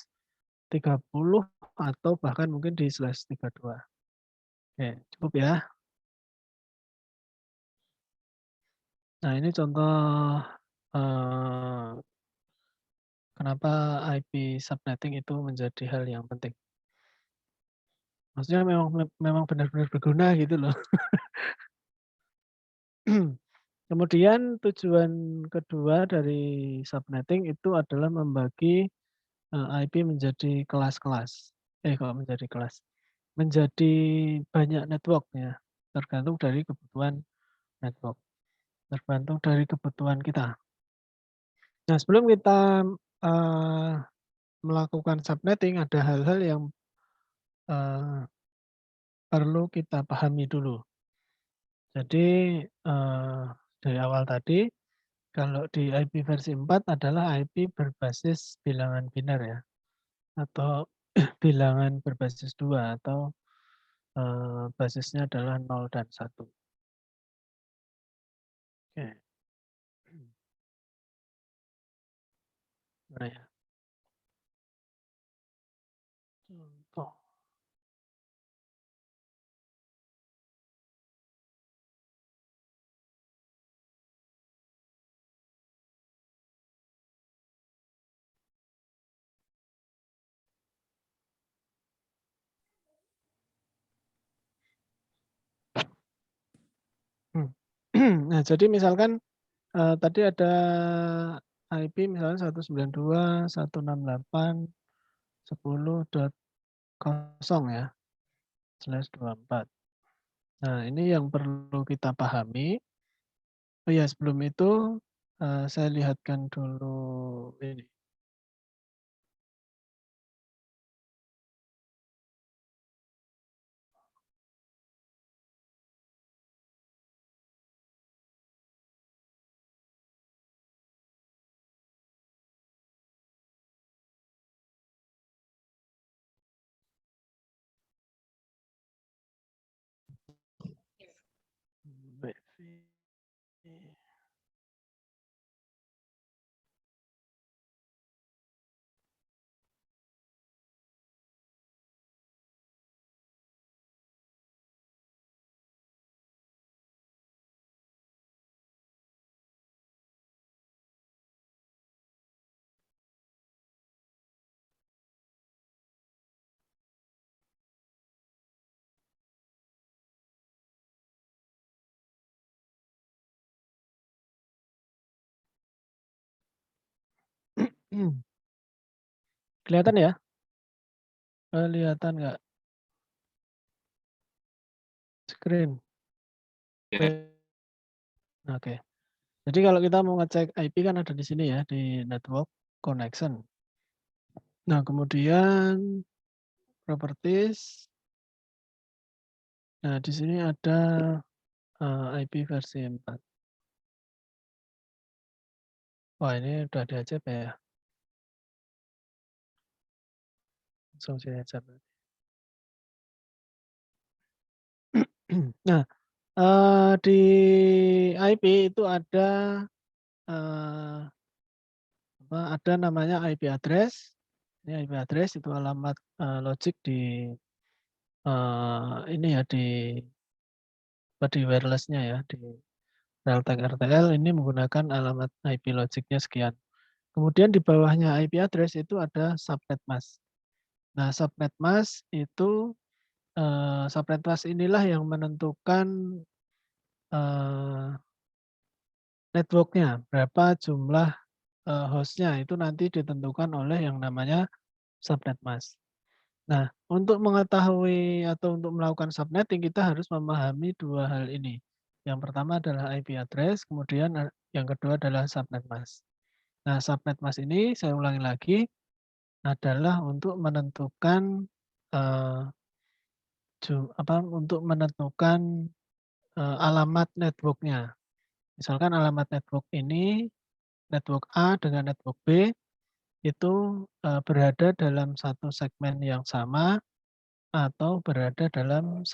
atau bahkan mungkin di /32. Oke, cukup ya. Nah, ini contoh kenapa IP subnetting itu menjadi hal yang penting. Maksudnya memang benar-benar berguna gitu loh. Kemudian tujuan kedua dari subnetting itu adalah membagi IP menjadi kelas-kelas. Kok menjadi kelas? Menjadi banyak network ya, tergantung dari kebutuhan network, tergantung dari kebutuhan kita. Nah, sebelum kita melakukan subnetting, ada hal-hal yang perlu kita pahami dulu. Jadi dari awal tadi, kalau di IP versi 4 adalah IP berbasis bilangan biner ya, atau bilangan berbasis 2 atau basisnya adalah 0 dan 1. Oke. Mana ya? Contoh. Nah, jadi misalkan tadi ada IP misalnya 192.168.10.0 ya, /24. Nah, ini yang perlu kita pahami. Oh ya, sebelum itu saya lihatkan dulu ini. Kelihatan ya? Kelihatan nggak? Screen. Ya. Oke. Jadi kalau kita mau ngecek IP kan ada di sini ya, di network connection. Nah, kemudian properties. Nah, di sini ada IP versi 4. Wah, ini udah di HCP ya. Langsung saya HCP. Nah, di IP itu ada ada namanya IP address. Ini IP address itu alamat logic di ini ya di wirelessnya ya, di Realtek RTL ini menggunakan alamat IP logicnya sekian. Kemudian di bawahnya IP address itu ada subnet mask. Nah, subnet mask itu subnet mask inilah yang menentukan networknya, berapa jumlah hostnya itu nanti ditentukan oleh yang namanya subnet mask. Nah, untuk mengetahui atau untuk melakukan subnetting kita harus memahami dua hal ini. Yang pertama adalah IP address, kemudian yang kedua adalah subnet mask. Nah, subnet mask ini saya ulangi lagi adalah untuk menentukan untuk menentukan alamat networknya. Misalkan alamat network ini network A dengan network B itu berada dalam satu segmen yang sama atau berada dalam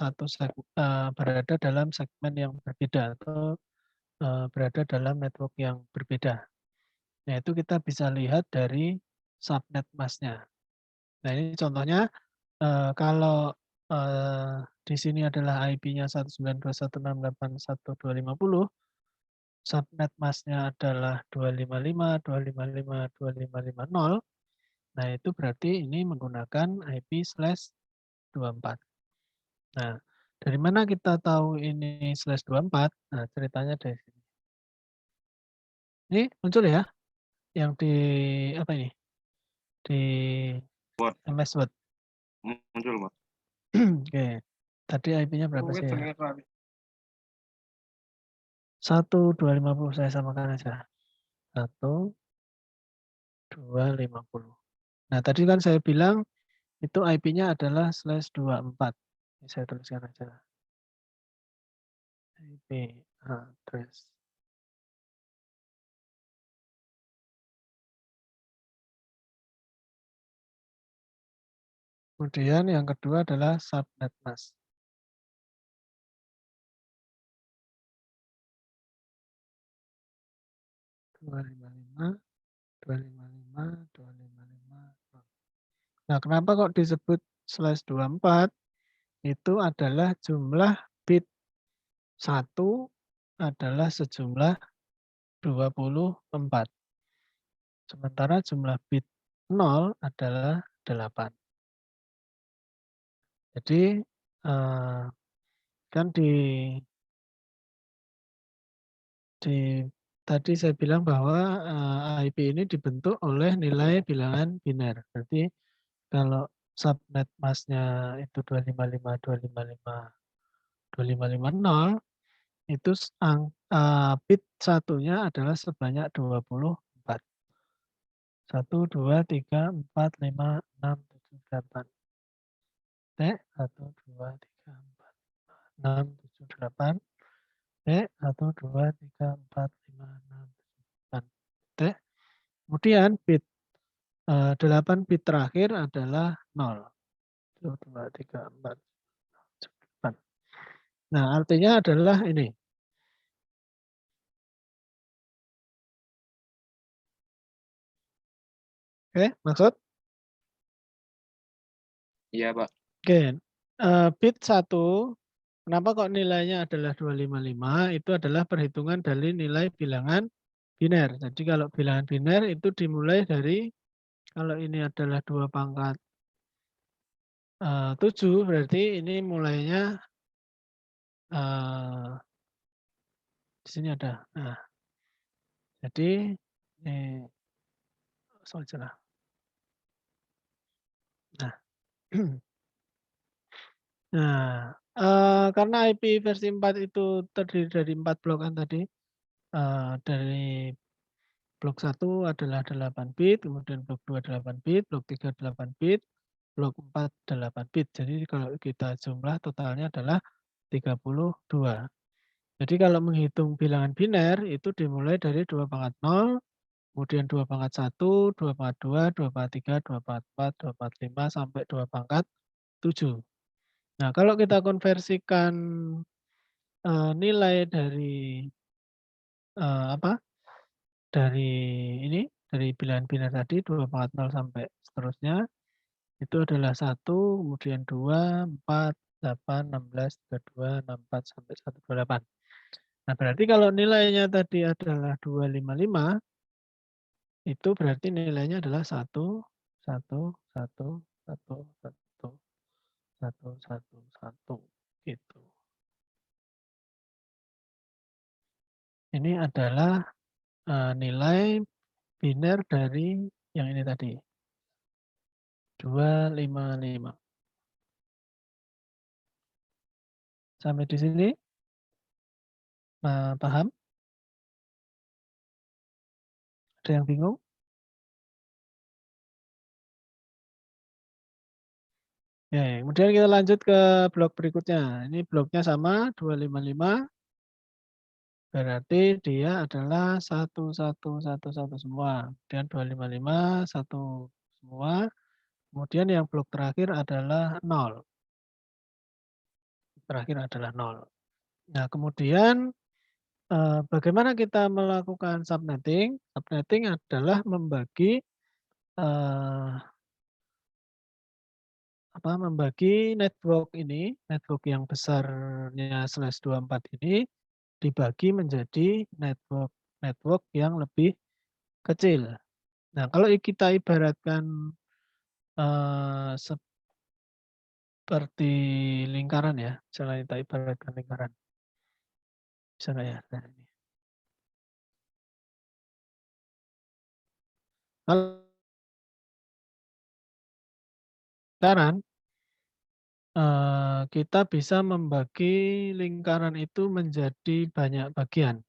berada dalam segmen yang berbeda atau berada dalam network yang berbeda. Nah, itu kita bisa lihat dari subnet mask-nya. Nah, ini contohnya kalau di sini adalah IP-nya 192.168.1.250, subnet mask-nya adalah 255.255.255.0. Nah, itu berarti ini menggunakan IP/24. Nah, dari mana kita tahu ini /24? Nah, ceritanya dari sini. Ini muncul ya, yang di apa ini? Di Word. MS Word. Muncul, Pak. Oke. Tadi IP-nya berapa sih ya? 1.250 saya samakan aja. 1.250. Nah, tadi kan saya bilang itu IP-nya adalah /24. Ini saya tuliskan aja. IP address. Kemudian yang kedua adalah subnet mask. Nah, kenapa kok disebut /24? Itu adalah jumlah bit 1 adalah sejumlah 24. Sementara jumlah bit 0 adalah 8. Jadi kan tadi saya bilang bahwa IP ini dibentuk oleh nilai bilangan biner. Berarti kalau subnet mask-nya itu 255.255.255.0 itu bit satunya adalah sebanyak 24. 1, 2, 3, 4, 5, 6, 7, 8. 1, 2, 3, 4, 6, 7, 8. 1, 2, 3, 4, 5, 6, 7, 8. Kemudian bit 8 bit terakhir adalah 0. 1, 2, 3, 4, 7, 8. Nah, artinya adalah ini. Oke, maksud? Iya, Pak. Oke, bit 1, kenapa kok nilainya adalah 255? Itu adalah perhitungan dari nilai bilangan biner. Jadi kalau bilangan biner itu dimulai dari, kalau ini adalah 2 pangkat 7, berarti ini mulainya di sini ada. Nah, jadi ini saja. Nah, nah karena IP versi 4 itu terdiri dari 4 blok kan tadi, dari blok 1 adalah 8 bit, kemudian blok 2 8 bit, blok 3 8 bit, blok 4 8 bit. Jadi kalau kita jumlah totalnya adalah 32. Jadi kalau menghitung bilangan biner itu dimulai dari 2 pangkat 0, kemudian 2 pangkat 1, 2 pangkat 2, 2 pangkat 3, 2 pangkat 4, 2 pangkat 5, sampai 2 pangkat 7. Nah, kalau kita konversikan nilai dari dari ini, dari bilangan biner tadi 2 pangkat 0 sampai seterusnya, itu adalah 1, kemudian 2, 4, 8, 16, 32, 64, sampai 128. Nah, berarti kalau nilainya tadi adalah 255, itu berarti nilainya adalah 1, 1, 1, 1, 1, 1, 1, 1, gitu. Ini adalah nilai biner dari yang ini tadi. 255. Sampai di sini? Paham? Ada yang bingung? Ya, kemudian kita lanjut ke blok berikutnya. Ini bloknya sama, 255. Berarti dia adalah 1, 1, 1, 1 semua. Kemudian 255, 1 semua. Kemudian yang blok terakhir adalah 0. Terakhir adalah 0. Nah, kemudian bagaimana kita melakukan subnetting? Subnetting adalah membagi membagi network ini, network yang besarnya /24 ini dibagi menjadi network yang lebih kecil. Nah, kalau kita ibaratkan seperti lingkaran ya, misalnya kita ibaratkan lingkaran. Bisa nggak ya? Nah, ini. Kalau lingkaran, kita bisa membagi lingkaran itu menjadi banyak bagian.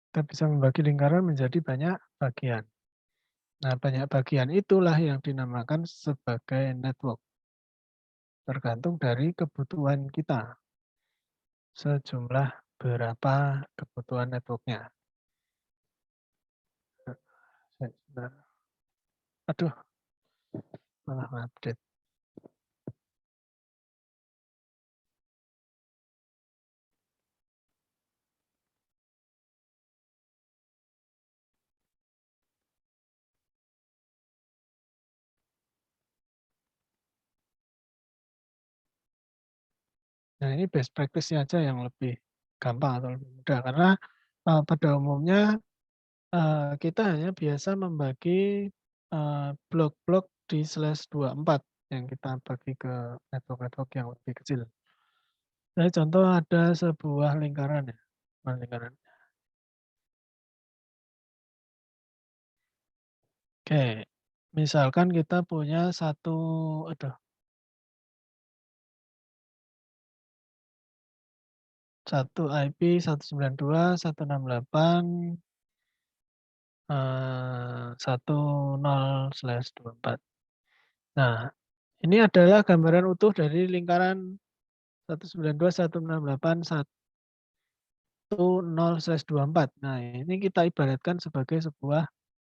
Kita bisa membagi lingkaran menjadi banyak bagian. Nah, banyak bagian itulah yang dinamakan sebagai network. Tergantung dari kebutuhan kita. Sejumlah berapa kebutuhan networknya. Aduh, malah update. Nah, ini best practice-nya aja yang lebih gampang atau lebih mudah. Karena pada umumnya kita hanya biasa membagi blok-blok di /24 yang kita bagi ke network-network yang lebih kecil. Saya contoh ada sebuah lingkaran ya, lingkaran. Oke, misalkan kita punya satu IP 192.168.10/24. Nah, ini adalah gambaran utuh dari lingkaran 192.168.10/24. Nah, ini kita ibaratkan sebagai sebuah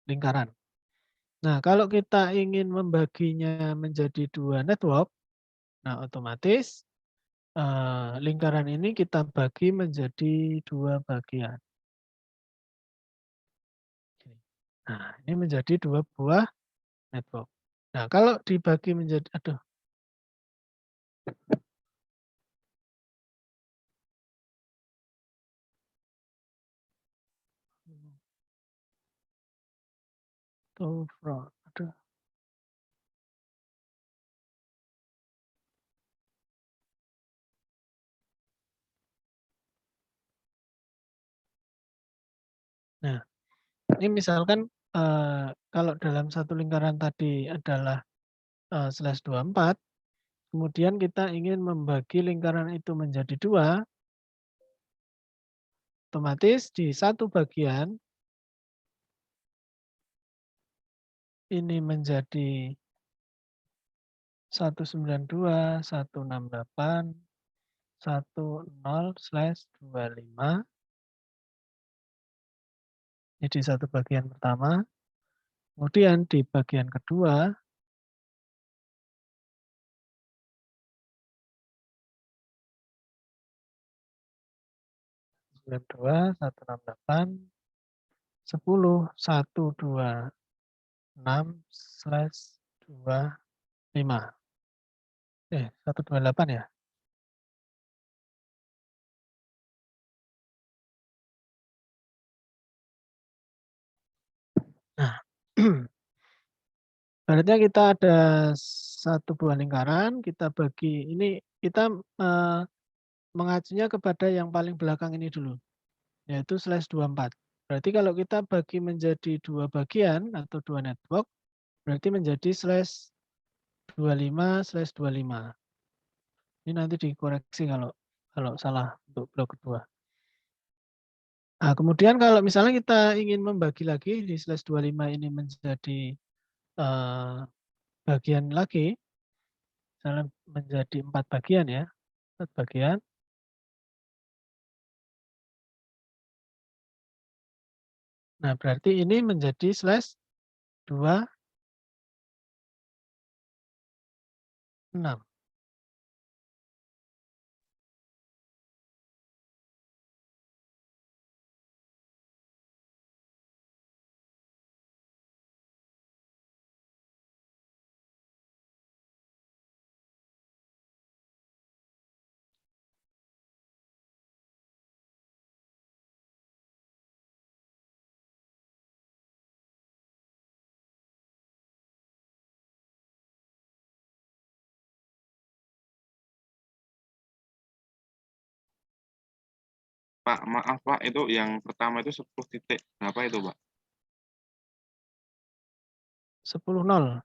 lingkaran. Nah, kalau kita ingin membaginya menjadi 2 network, nah otomatis lingkaran ini kita bagi menjadi 2 bagian. Nah, ini menjadi 2 buah network. Nah, kalau dibagi menjadi, Nah, ini misalkan kalau dalam satu lingkaran tadi adalah /24, kemudian kita ingin membagi lingkaran itu menjadi 2, Otomatis di satu bagian ini menjadi 192, 168, 10/25. Ini di satu bagian pertama. Kemudian di bagian kedua, dua 168 10 126/25. 128 ya. Nah, berarti kita ada satu buah lingkaran, kita bagi ini kita mengacunya kepada yang paling belakang ini dulu, yaitu /24. Berarti kalau kita bagi menjadi dua bagian atau dua network, berarti menjadi /25/25. Ini nanti dikoreksi kalau salah untuk blok kedua. Nah, kemudian kalau misalnya kita ingin membagi lagi di /25 ini menjadi bagian lagi, misalnya menjadi 4 bagian ya, 4 bagian. Nah, berarti ini menjadi /26. Pak, maaf Pak, itu yang pertama itu 10 titik. Berapa itu Pak? 10.0.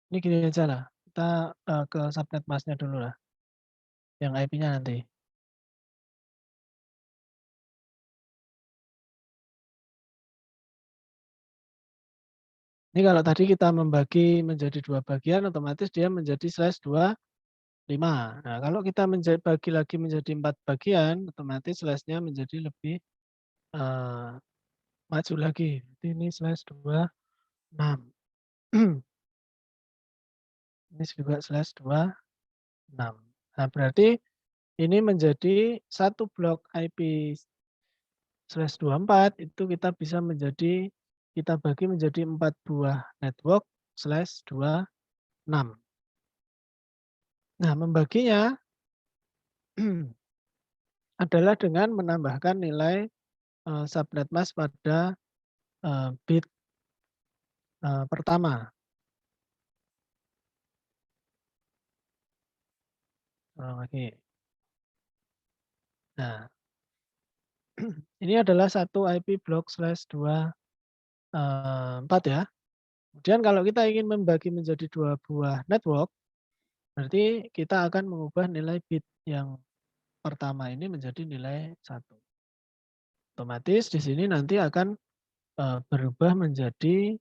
Ini gini aja lah, kita ke subnet masnya dulu lah, yang IP-nya nanti. Ini kalau tadi kita membagi menjadi dua bagian, otomatis dia menjadi /25. Nah, kalau kita bagi lagi menjadi 4 bagian, otomatis /nya menjadi lebih maju lagi. Ini /26. Ini juga /26. Nah, berarti ini menjadi satu blok IP /24 itu kita bisa kita bagi menjadi 4 buah network /26. Nah, membaginya adalah dengan menambahkan nilai subnet mask pada bit pertama. Lagi. Nah, ini adalah satu IP blok /24 ya. Kemudian kalau kita ingin membagi menjadi dua buah network, berarti kita akan mengubah nilai bit yang pertama ini menjadi nilai 1. Otomatis di sini nanti akan berubah menjadi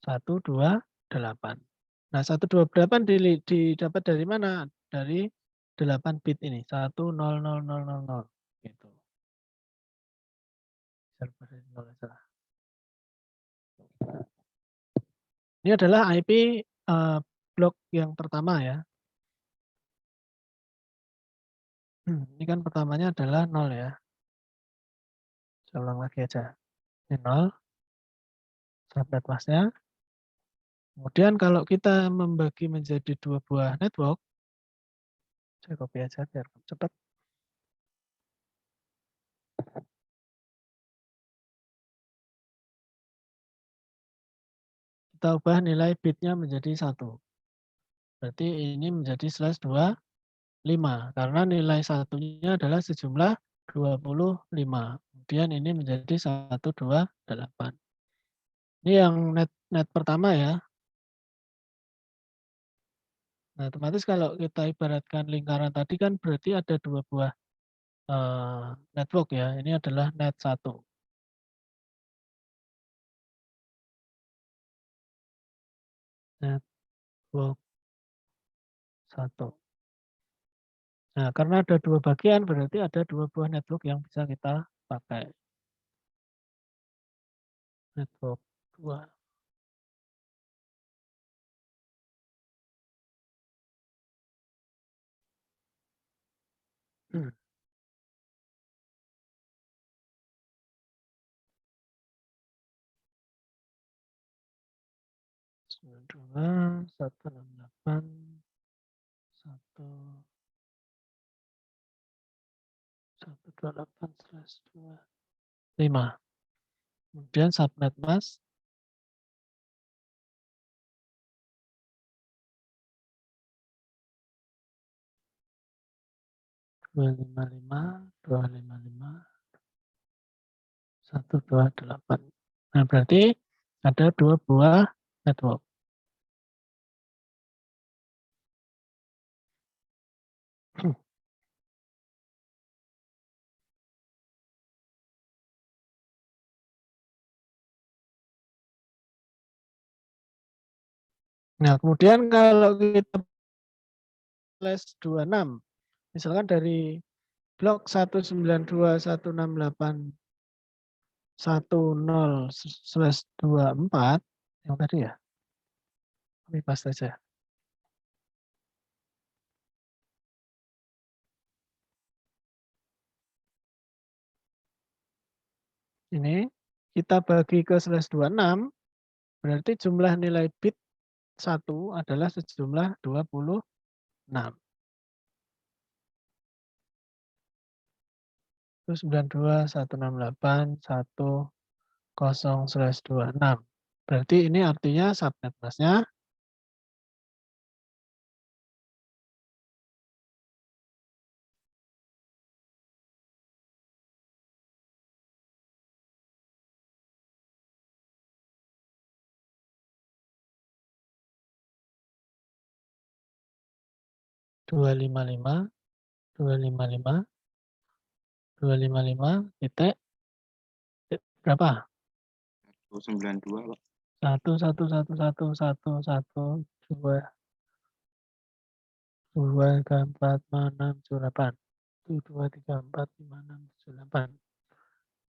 128. Nah, 128 didapat dari mana? Dari 8 bit ini, 1000000 gitu. Ini adalah IP blok yang pertama ya. Ini kan pertamanya adalah 0 ya. Saya ulang lagi aja. Ini 0. Subnet masknya. Kemudian kalau kita membagi menjadi dua buah network, saya copy aja biar cepat. Kita ubah nilai bitnya menjadi 1. Berarti ini menjadi /25. Karena nilai satunya adalah sejumlah 25. Kemudian ini menjadi 128. Ini yang net pertama ya. Nah, otomatis kalau kita ibaratkan lingkaran tadi kan berarti ada 2 buah network ya. Ini adalah net 1. Network 1. Nah, karena ada 2 bagian berarti ada 2 buah network yang bisa kita pakai. Network 2. Hmm. 92, 168, 128/2. 5. Kemudian subnet mask 255, 128. Nah, berarti ada 2 buah network. Nah, kemudian kalau kita /26, misalkan dari blok 192.168/10/24 yang tadi ya. Ini pas saja. Ini kita bagi ke /26, berarti jumlah nilai bit 1 adalah sejumlah 26. Itu 92.168.10/26. Berarti ini artinya subnet masknya 255, 255, 255 titik berapa? 192, Pak. 1111111 2 3 4 5 6 7 8. 1 2 3 4 5 6 7 8.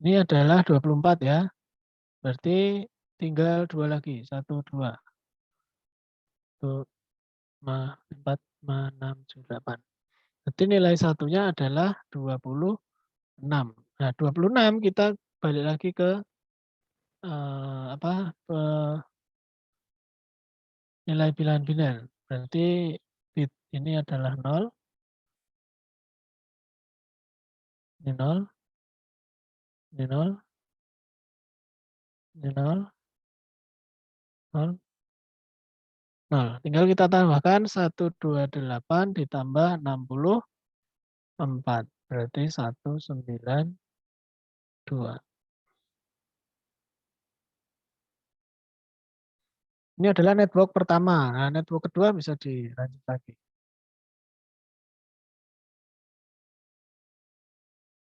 Ini adalah 24 ya. Berarti tinggal 2 lagi, 1 2. 1 5 4 5 6 7 8. Berarti nilai satunya adalah 26. Nah, 26 kita balik lagi ke nilai pilihan biner. Berarti bit ini adalah 0. Ini 0. Ini 0. Ini 0. 0. 0. Tinggal kita tambahkan 128 ditambah 64. Berarti 192. Ini adalah network pertama. Nah, network kedua bisa dilanjut lagi.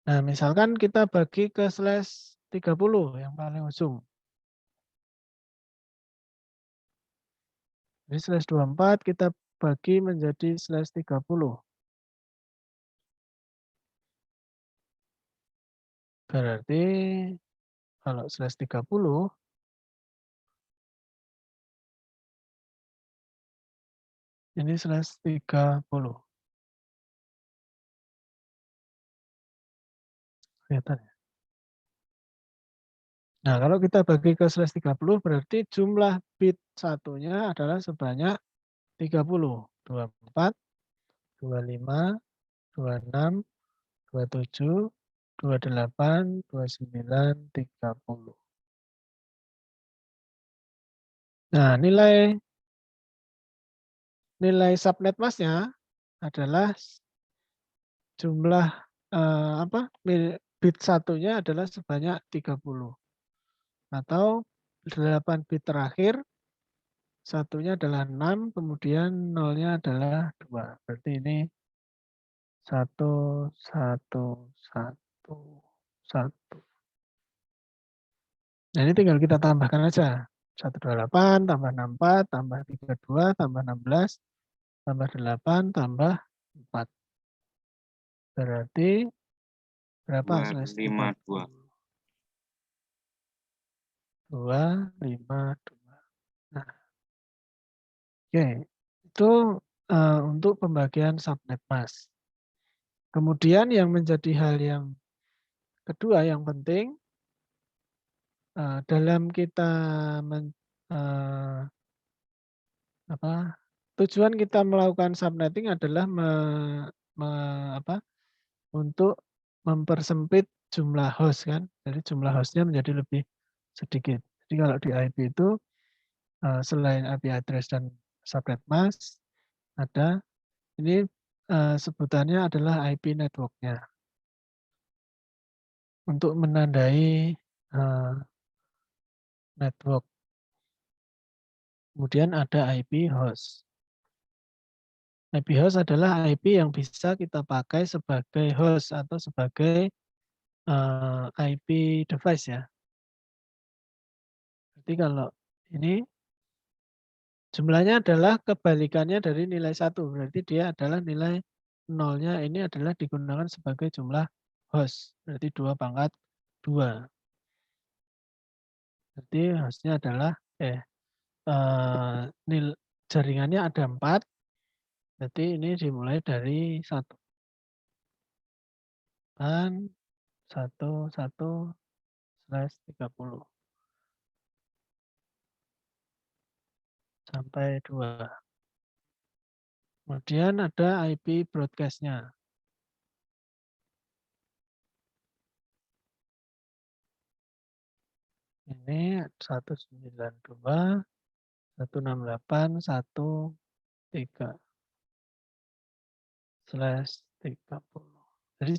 Nah, misalkan kita bagi ke /30 yang paling ujung. Jadi /24 kita bagi menjadi /30. Berarti kalau /30 ini /30. Kelihatan ya? Nah, kalau kita bagi ke /30 berarti jumlah bit satunya adalah sebanyak 30. 24, 25, 26, 27, 28, 29, 30. Nah, nilai subnet masknya adalah jumlah bit satunya adalah sebanyak 30. Atau 8 bit terakhir satunya adalah 6, kemudian nolnya adalah 2. Berarti ini 1, 1, 1, 1. Nah, ini tinggal kita tambahkan aja. 128 tambah 64 tambah 32 tambah 16 tambah 8 tambah 4. Berarti berapa? 252. 252. Nah, oke. Itu untuk pembagian subnet Mas. Kemudian yang menjadi hal yang kedua yang penting dalam kita tujuan kita melakukan subnetting adalah untuk mempersempit jumlah host kan. Jadi jumlah hostnya menjadi lebih sedikit. Jadi kalau di IP itu selain IP address dan subnet mask ada ini sebutannya adalah IP networknya. Untuk menandai network. Kemudian ada IP host. IP host adalah IP yang bisa kita pakai sebagai host atau sebagai IP device ya. Jadi kalau ini jumlahnya adalah kebalikannya dari nilai 1. Berarti dia adalah nilai nolnya ini adalah digunakan sebagai jumlah host. Berarti 2 pangkat 2. Berarti hostnya adalah jaringannya ada 4. Berarti ini dimulai dari 1. 1/30 sampai 2. Kemudian ada IP broadcast-nya. Ini 192, 168, 13/30. Jadi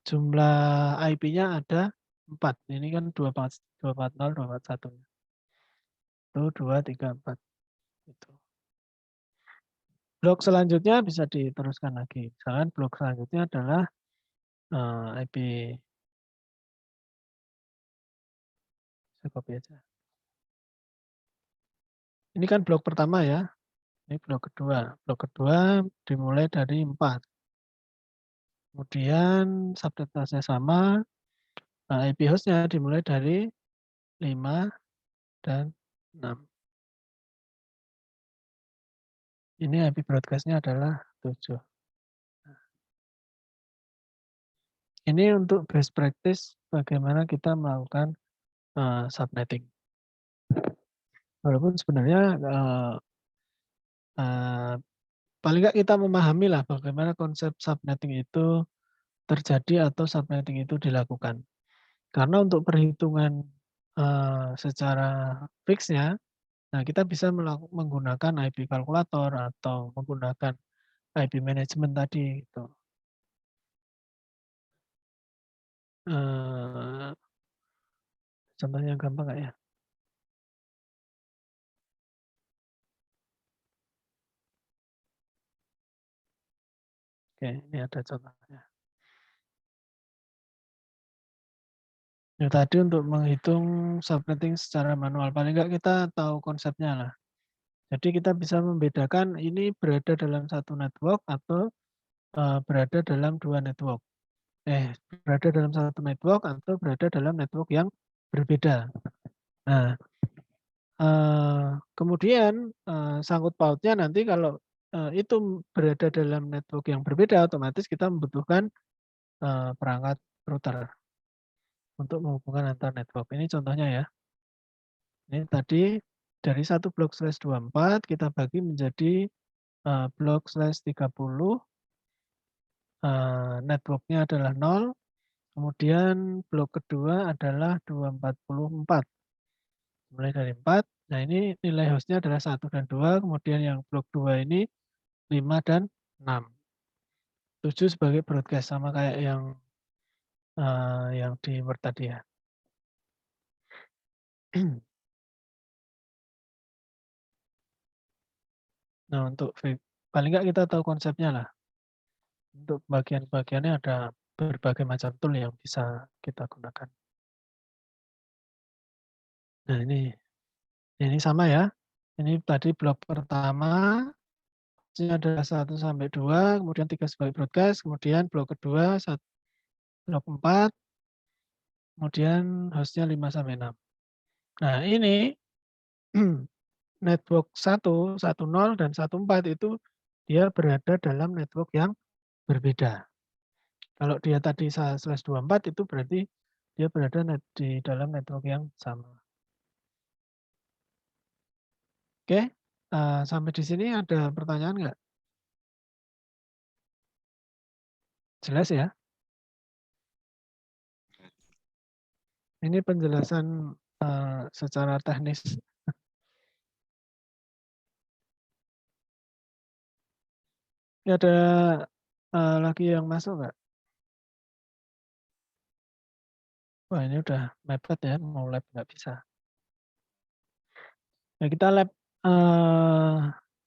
jumlah IP-nya ada 4. Ini kan 240, 241. Itu 2, 3, 4. Itu. Blok selanjutnya bisa diteruskan lagi. Misalkan blok selanjutnya adalah IP. Saya copy aja. Ini kan blok pertama ya. Ini blok kedua. Blok kedua dimulai dari 4. Kemudian subnet masknya sama. IP hostnya dimulai dari 5 dan 6. Ini IP broadcast-nya adalah 7. Ini untuk best practice bagaimana kita melakukan subnetting. Walaupun sebenarnya paling nggak kita memahami lah bagaimana konsep subnetting itu terjadi atau subnetting itu dilakukan. Karena untuk perhitungan secara fixnya, nah kita bisa menggunakan IP kalkulator atau menggunakan IP management tadi. Gitu. Contohnya gampang nggak ya? Oke, ini ada contohnya. Ya, tadi untuk menghitung subnetting secara manual, paling nggak kita tahu konsepnya lah. Jadi kita bisa membedakan ini berada dalam satu network atau berada dalam 2 network. Berada dalam satu network atau berada dalam network yang berbeda. Nah, kemudian sangkut pautnya nanti kalau itu berada dalam network yang berbeda, otomatis kita membutuhkan perangkat router untuk menghubungkan antar network. Ini contohnya ya. Ini tadi dari 1 blok /24 kita bagi menjadi blok /30. Networknya adalah 0. Kemudian blok kedua adalah 244. Mulai dari 4. Nah ini nilai hostnya adalah 1 dan 2. Kemudian yang blok 2 ini 5 dan 6. 7 sebagai broadcast sama kayak yang di Word tadi ya. Nah, untuk paling nggak kita tahu konsepnya lah. Untuk bagian-bagiannya ada berbagai macam tool yang bisa kita gunakan. Nah, ini sama ya. Ini tadi blok pertama, ini adalah 1 sampai 2, kemudian 3 sebagai broadcast, kemudian blok kedua, blok 4, kemudian hostnya 5 sampai 6. Nah, ini network 1, 10, dan 14 itu dia berada dalam network yang berbeda. Kalau dia tadi /24 itu berarti dia berada di dalam network yang sama. Oke, sampai di sini ada pertanyaan nggak? Jelas ya? Ini penjelasan secara teknis. Ini ada lagi yang masuk nggak? Wah, ini udah mepet ya, mau lab nggak bisa. Nah, kita lab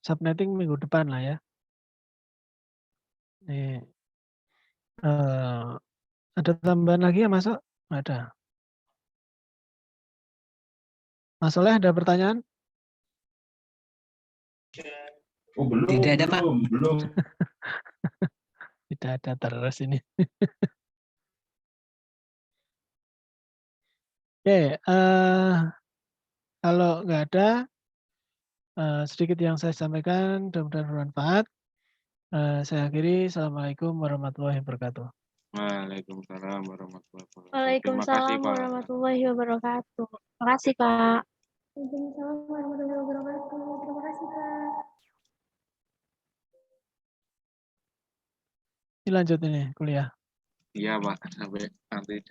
subnetting minggu depan lah ya. Nih, ada tambahan lagi yang masuk? Nggak ada. Mas Soleh ada pertanyaan? Oh, belum. Tidak ada, Pak. Belum. Tidak ada terus ini. Oke, kalau nggak ada, sedikit yang saya sampaikan, mudah-mudahan bermanfaat. Saya akhiri. Assalamualaikum warahmatullahi wabarakatuh. Waalaikumsalam warahmatullahi wabarakatuh. Terima kasih, Waalaikumsalam Pak. warahmatullahi wabarakatuh. Terima kasih, Kak. Waalaikumsalam warahmatullahi wabarakatuh. Terima kasih, Kak. Ini lanjut ini kuliah. Iya, Pak. Sampai nanti.